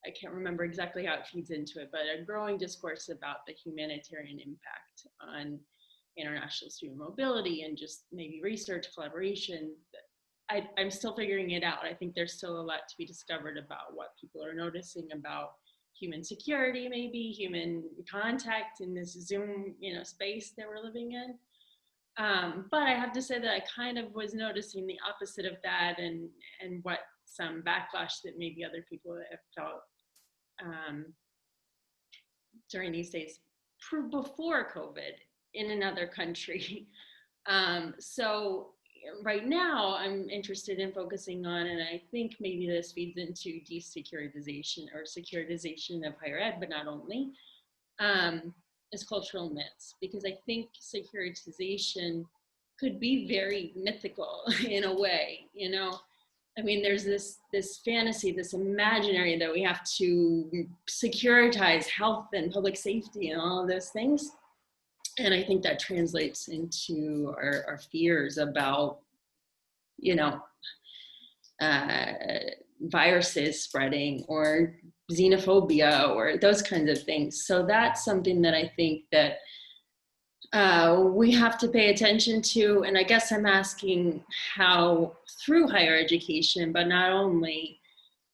I can't remember exactly how it feeds into it, but a growing discourse about the humanitarian impact on international student mobility and just maybe research collaboration. I'm still figuring it out. I think there's still a lot to be discovered about what people are noticing about human security, maybe human contact in this Zoom, you know, space that we're living in. But I have to say that I kind of was noticing the opposite of that, and what some backlash that maybe other people have felt during these days before COVID in another country. So right now I'm interested in focusing on, and I think maybe this feeds into desecuritization or securitization of higher ed, but not only, is cultural myths, because I think securitization could be very mythical in a way, you know. I mean, there's this fantasy, this imaginary that we have to securitize health and public safety and all of those things. And I think that translates into our fears about, you know, viruses spreading or xenophobia or those kinds of things. So that's something that I think that we have to pay attention to. And I guess I'm asking how through higher education, but not only,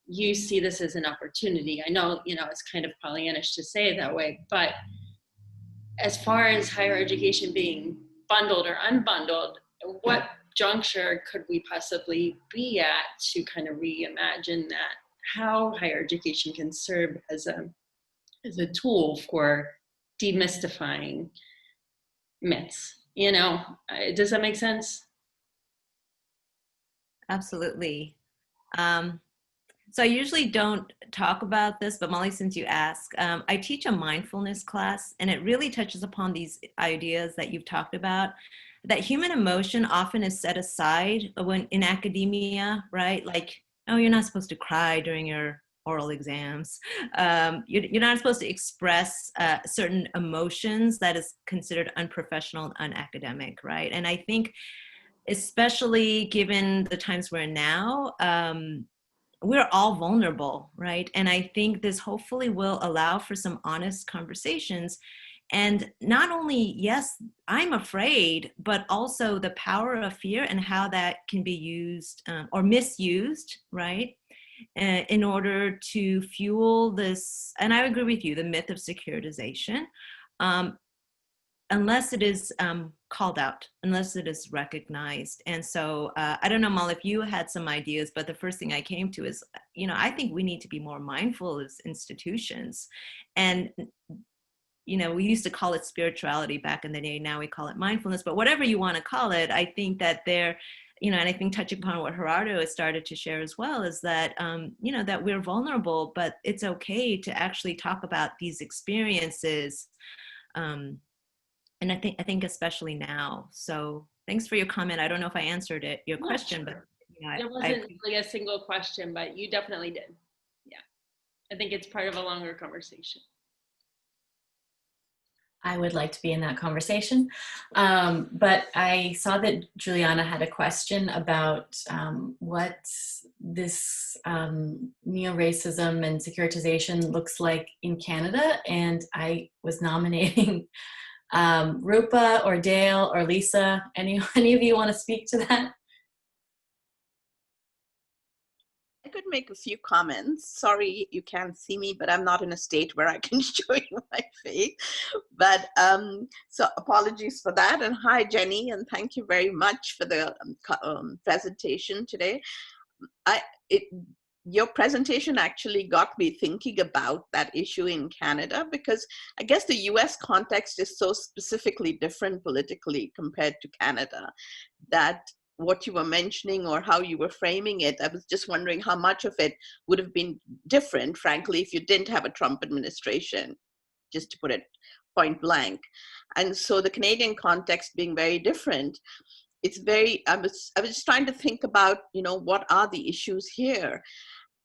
you see this as an opportunity. I know, you know, it's kind of Pollyannish to say it that way, but as far as higher education being bundled or unbundled, what juncture could we possibly be at to kind of reimagine that, how higher education can serve as a tool for demystifying myths, you know? Does that make sense? Absolutely. So I usually don't talk about this, but Molly, since you ask, I teach a mindfulness class, and it really touches upon these ideas that you've talked about, that human emotion often is set aside when in academia, right? Like, oh, you're not supposed to cry during your oral exams. You're not supposed to express certain emotions that is considered unprofessional and unacademic, right? And I think, especially given the times we're in now, we're all vulnerable, right? And I think this hopefully will allow for some honest conversations. And not only, yes, I'm afraid, but also the power of fear and how that can be used or misused, right? In order to fuel this, and I agree with you, the myth of securitization, unless it is called out, unless it is recognized. And so I don't know, Mal, if you had some ideas, but the first thing I came to is, you know, I think we need to be more mindful as institutions. And, you know, we used to call it spirituality back in the day, now we call it mindfulness, but whatever you want to call it, I think that there, you know, and I think touching upon what Gerardo has started to share as well, is that, you know, that we're vulnerable, but it's okay to actually talk about these experiences. And I think especially now. So thanks for your comment. I don't know if I answered your question, but you know, There wasn't really a single question, but you definitely did. Yeah, I think it's part of a longer conversation. I would like to be in that conversation. But I saw that Juliana had a question about what this neoracism and securitization looks like in Canada. And I was nominating Rupa or Dale or Lisa. Any of you want to speak to that? I could make a few comments. Sorry, you can't see me, but I'm not in a state where I can show you my face. But so apologies for that. And hi, Jenny, and thank you very much for the presentation today. Your presentation actually got me thinking about that issue in Canada, because I guess the US context is so specifically different politically compared to Canada that what you were mentioning or how you were framing it, I was just wondering how much of it would have been different, frankly, if you didn't have a Trump administration, just to put it point blank. And so the Canadian context being very different, it's very, I was just trying to think about, you know, what are the issues here?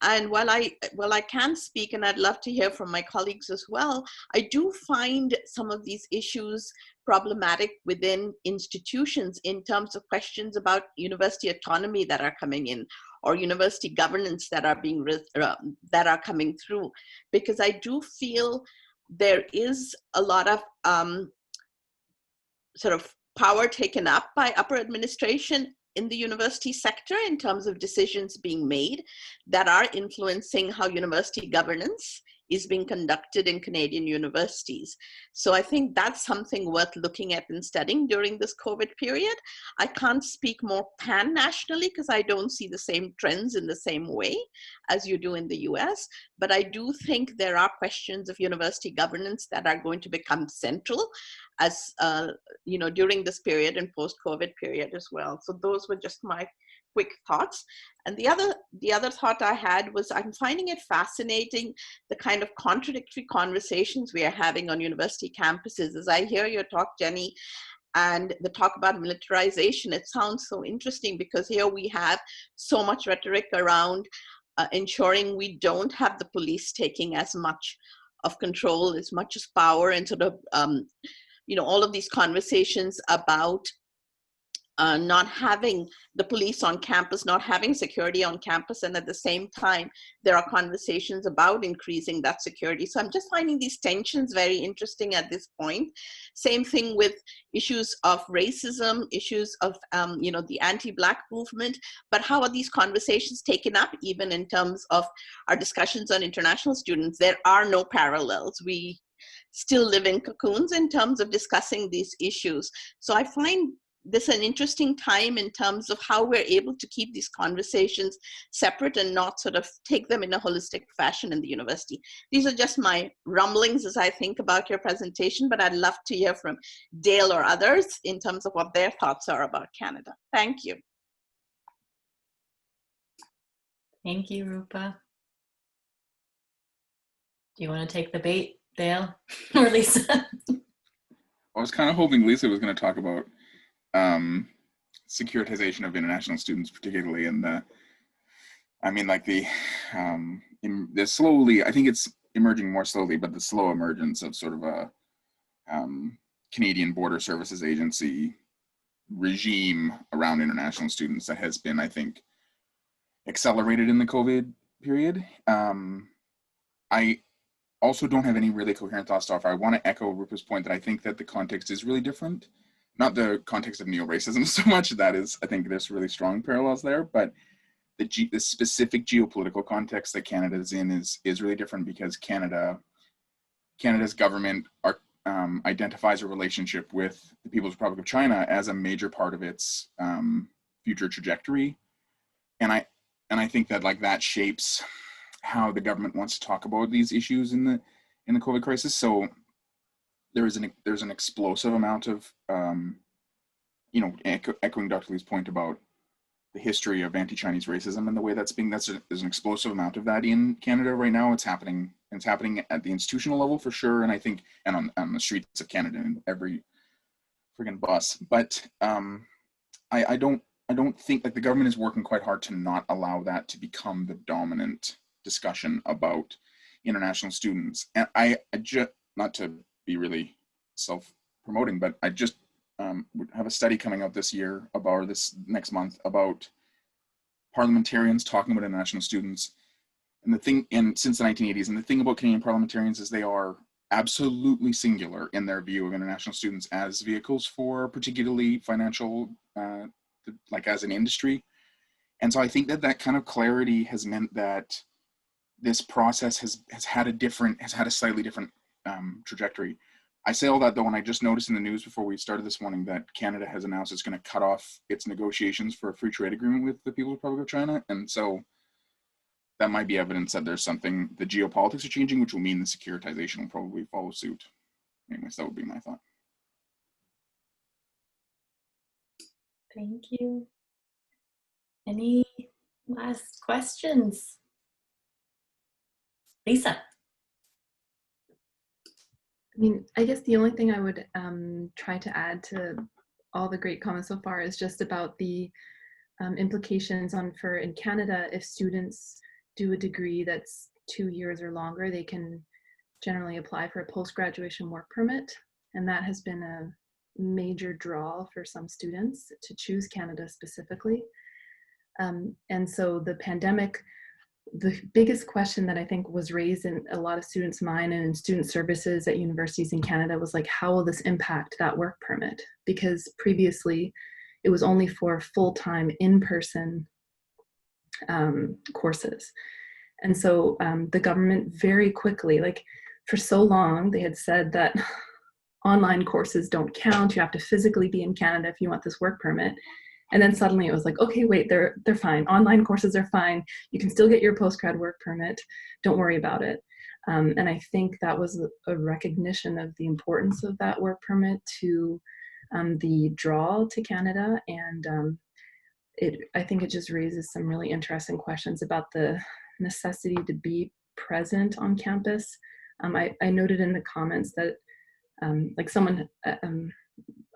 And while I can speak, and I'd love to hear from my colleagues as well, I do find some of these issues problematic within institutions in terms of questions about university autonomy that are coming in, or university governance that are being that are coming through, because I do feel there is a lot of sort of power taken up by upper administration in the university sector in terms of decisions being made that are influencing how university governance is being conducted in Canadian universities. So I think that's something worth looking at and studying during this COVID period. I can't speak more pan-nationally because I don't see the same trends in the same way as you do in the US, but I do think there are questions of university governance that are going to become central as you know, during this period and post-COVID period as well. So those were just my quick thoughts. And the other thought I had was, I'm finding it fascinating the kind of contradictory conversations we are having on university campuses. As I hear your talk, Jenny, and the talk about militarization, it sounds so interesting because here we have so much rhetoric around ensuring we don't have the police taking as much of control, as much as power, and sort of you know, all of these conversations about not having the police on campus, not having security on campus, and at the same time, there are conversations about increasing that security. So I'm just finding these tensions very interesting at this point. Same thing with issues of racism, issues of you know, the anti-Black movement, but how are these conversations taken up even in terms of our discussions on international students? There are no parallels. We still live in cocoons in terms of discussing these issues. So I find this an interesting time in terms of how we're able to keep these conversations separate and not sort of take them in a holistic fashion in the university. These are just my rumblings as I think about your presentation, but I'd love to hear from Dale or others in terms of what their thoughts are about Canada. Thank you. Thank you, Rupa. Do you want to take the bait, Dale or Lisa? I was kind of hoping Lisa was going to talk about securitization of international students, particularly in the, I mean, like the slowly, I think it's emerging more slowly, but the slow emergence of sort of a Canadian Border Services Agency regime around international students that has been, I think, accelerated in the COVID period. I also don't have any really coherent thoughts to offer. I want to echo Rupa's point that I think that the context is really different. Not the context of neoracism so much, that is, I think there's really strong parallels there, but the specific geopolitical context that Canada is in is really different because Canada's government identifies a relationship with the People's Republic of China as a major part of its future trajectory. And I think that like that shapes how the government wants to talk about these issues in the COVID crisis. So there's an explosive amount of you know, echoing Dr. Lee's point about the history of anti-Chinese racism and the way there's an explosive amount of that in Canada right now. It's happening at the institutional level for sure, and I think and on the streets of Canada in every friggin' bus. But I don't think, like, the government is working quite hard to not allow that to become the dominant discussion about international students. And I just, not to be really self-promoting, but I just have a study coming out this next month about parliamentarians talking about international students. And since the 1980s, and the thing about Canadian parliamentarians is they are absolutely singular in their view of international students as vehicles for particularly financial, like as an industry. And so I think that kind of clarity has meant that this process has had a slightly different trajectory. I say all that though, and I just noticed in the news before we started this morning that Canada has announced it's going to cut off its negotiations for a free trade agreement with the People's Republic of China. And so that might be evidence that there's something, the geopolitics are changing, which will mean the securitization will probably follow suit. Anyways, that would be my thought. Thank you. Any last questions? Lisa. I mean, I guess the only thing I would try to add to all the great comments so far is just about the implications for in Canada, if students do a degree that's 2 years or longer, they can generally apply for a post-graduation work permit. And that has been a major draw for some students to choose Canada specifically. And so the pandemic, the biggest question that I think was raised in a lot of students' mind and in student services at universities in Canada was like, how will this impact that work permit? Because previously it was only for full-time in-person courses. And so the government very quickly, like for so long, they had said that online courses don't count. You have to physically be in Canada if you want this work permit. And then suddenly it was like, okay, wait, they're fine. Online courses are fine. You can still get your postgrad work permit. Don't worry about it. And I think that was a recognition of the importance of that work permit to the draw to Canada. And I think it just raises some really interesting questions about the necessity to be present on campus. I noted in the comments that like someone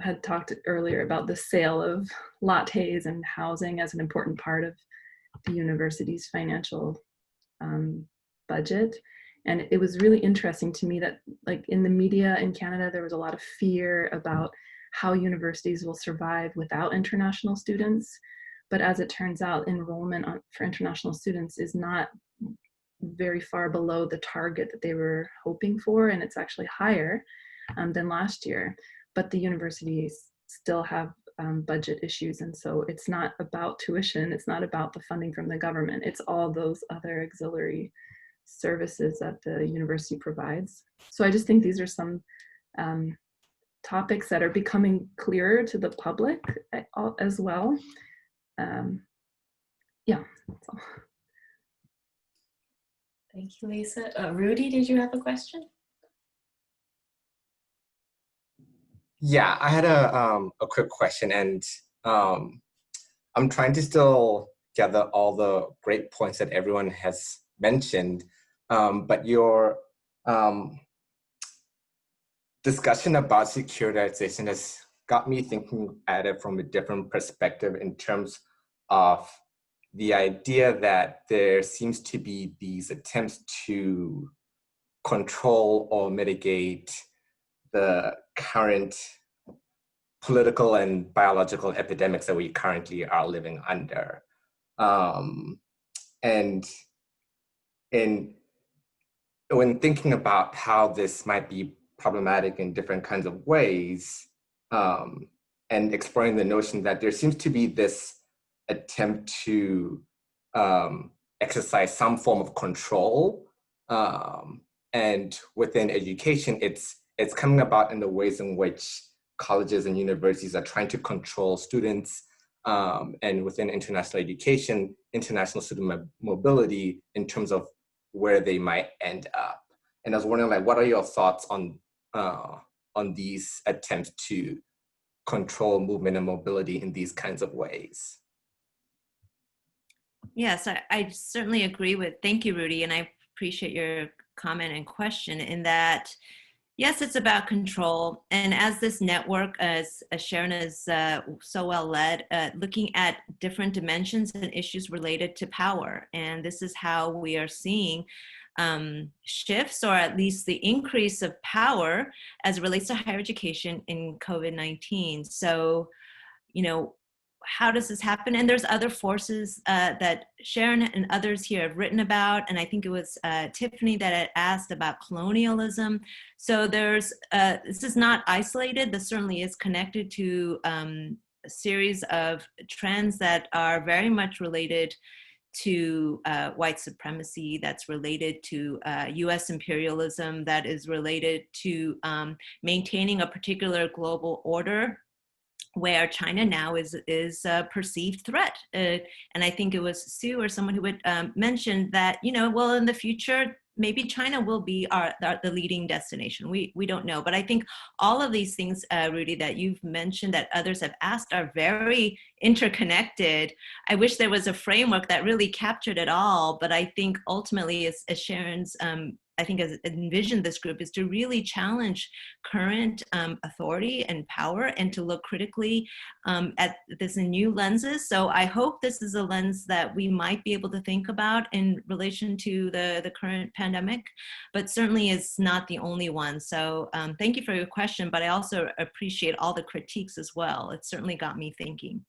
had talked earlier about the sale of lattes and housing as an important part of the university's financial budget. And it was really interesting to me that like in the media in Canada, there was a lot of fear about how universities will survive without international students. But as it turns out, enrollment for international students is not very far below the target that they were hoping for, and it's actually higher than last year. But the universities still have budget issues, and so it's not about tuition, it's not about the funding from the government, it's all those other auxiliary services that the university provides. So I just think these are some topics that are becoming clearer to the public as well. Yeah, that's all. Thank you, Lisa. Rudy, did you have a question? Yeah, I had a quick question, and I'm trying to still gather all the great points that everyone has mentioned, but your discussion about securitization has got me thinking at it from a different perspective in terms of the idea that there seems to be these attempts to control or mitigate the current political and biological epidemics that we currently are living under. And when thinking about how this might be problematic in different kinds of ways, and exploring the notion that there seems to be this attempt to exercise some form of control, and within education, it's coming about in the ways in which colleges and universities are trying to control students, and within international education, international student mobility in terms of where they might end up. And I was wondering, like, what are your thoughts on these attempts to control movement and mobility in these kinds of ways? Yes, I certainly agree with, thank you, Rudy, and I appreciate your comment and question in that, yes, it's about control. And as this network, as Sharon is so well led, looking at different dimensions and issues related to power. And this is how we are seeing shifts, or at least the increase of power as it relates to higher education in COVID-19. So, you know, how does this happen? And there's other forces that Sharon and others here have written about. And I think it was Tiffany that had asked about colonialism. So there's, this is not isolated. This certainly is connected to a series of trends that are very much related to white supremacy, that's related to US imperialism, that is related to maintaining a particular global order, where China now is a perceived threat. And I think it was Sue or someone who had mentioned that, you know, well, in the future, maybe China will be the leading destination. We don't know. But I think all of these things, Rudy, that you've mentioned, that others have asked, are very interconnected. I wish there was a framework that really captured it all. But I think ultimately, as Sharon's I think has envisioned this group, is to really challenge current authority and power, and to look critically at this in new lenses. So I hope this is a lens that we might be able to think about in relation to the current pandemic, but certainly is not the only one. So thank you for your question, but I also appreciate all the critiques as well. It certainly got me thinking.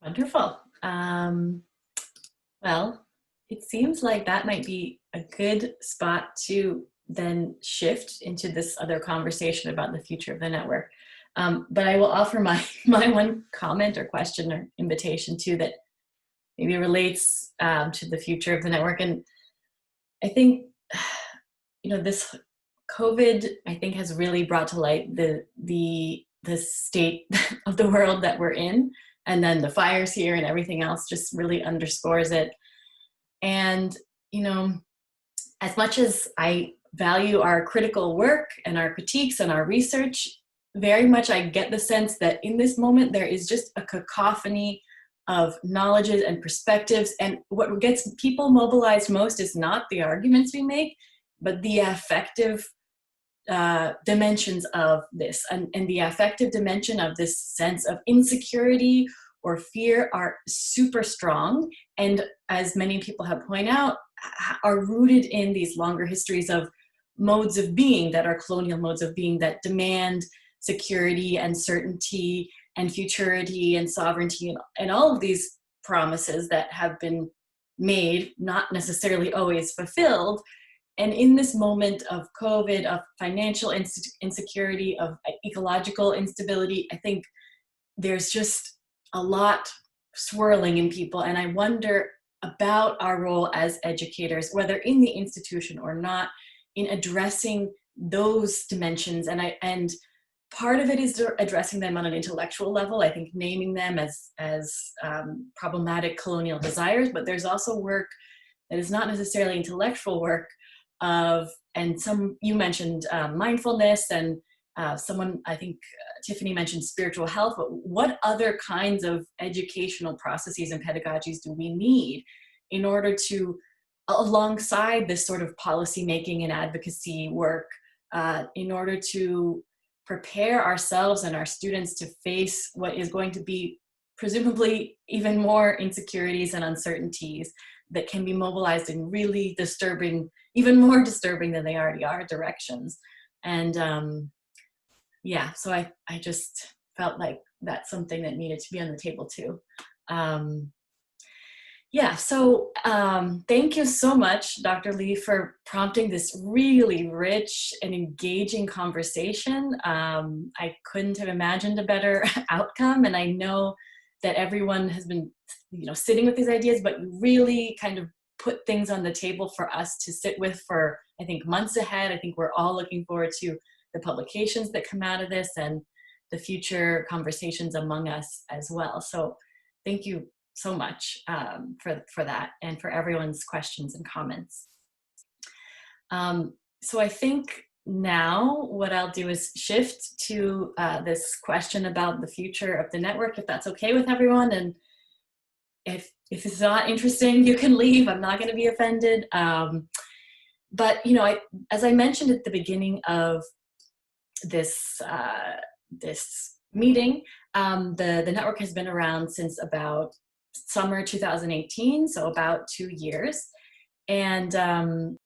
Wonderful. Well, it seems like that might be a good spot to then shift into this other conversation about the future of the network. But I will offer my one comment or question or invitation too that maybe relates to the future of the network. And I think, this COVID, I think, has really brought to light the state of the world that we're in. And then the fires here and everything else just really underscores it. And, as much as I value our critical work and our critiques and our research, very much I get the sense that in this moment, there is just a cacophony of knowledges and perspectives. And what gets people mobilized most is not the arguments we make, but the affective dimensions of this. And the affective dimension of this sense of insecurity or fear are super strong. And as many people have pointed out, are rooted in these longer histories of modes of being that are colonial modes of being that demand security and certainty and futurity and sovereignty and all of these promises that have been made, not necessarily always fulfilled. And in this moment of COVID, of financial insecurity, of ecological instability, I think there's just a lot swirling in people. And I wonder about our role as educators, whether in the institution or not, in addressing those dimensions. And part of it is addressing them on an intellectual level, I think naming them as problematic colonial desires, but there's also work that is not necessarily intellectual work and you mentioned mindfulness, and someone, I think Tiffany mentioned spiritual health, but what other kinds of educational processes and pedagogies do we need in order to, alongside this sort of policy making and advocacy work, in order to prepare ourselves and our students to face what is going to be presumably even more insecurities and uncertainties that can be mobilized in really disturbing, even more disturbing than they already are, directions. And so I just felt like that's something that needed to be on the table too. Thank you so much, Dr. Lee, for prompting this really rich and engaging conversation. I couldn't have imagined a better outcome, and I know that everyone has been, sitting with these ideas, but really kind of put things on the table for us to sit with for, I think, months ahead. I think we're all looking forward to the publications that come out of this and the future conversations among us as well. So thank you so much for that and for everyone's questions and comments. So I think now what I'll do is shift to this question about the future of the network, if that's okay with everyone. And if it's not interesting, you can leave. I'm not going to be offended. But as I mentioned at the beginning of this meeting, the network has been around since about summer 2018, so about 2 years. And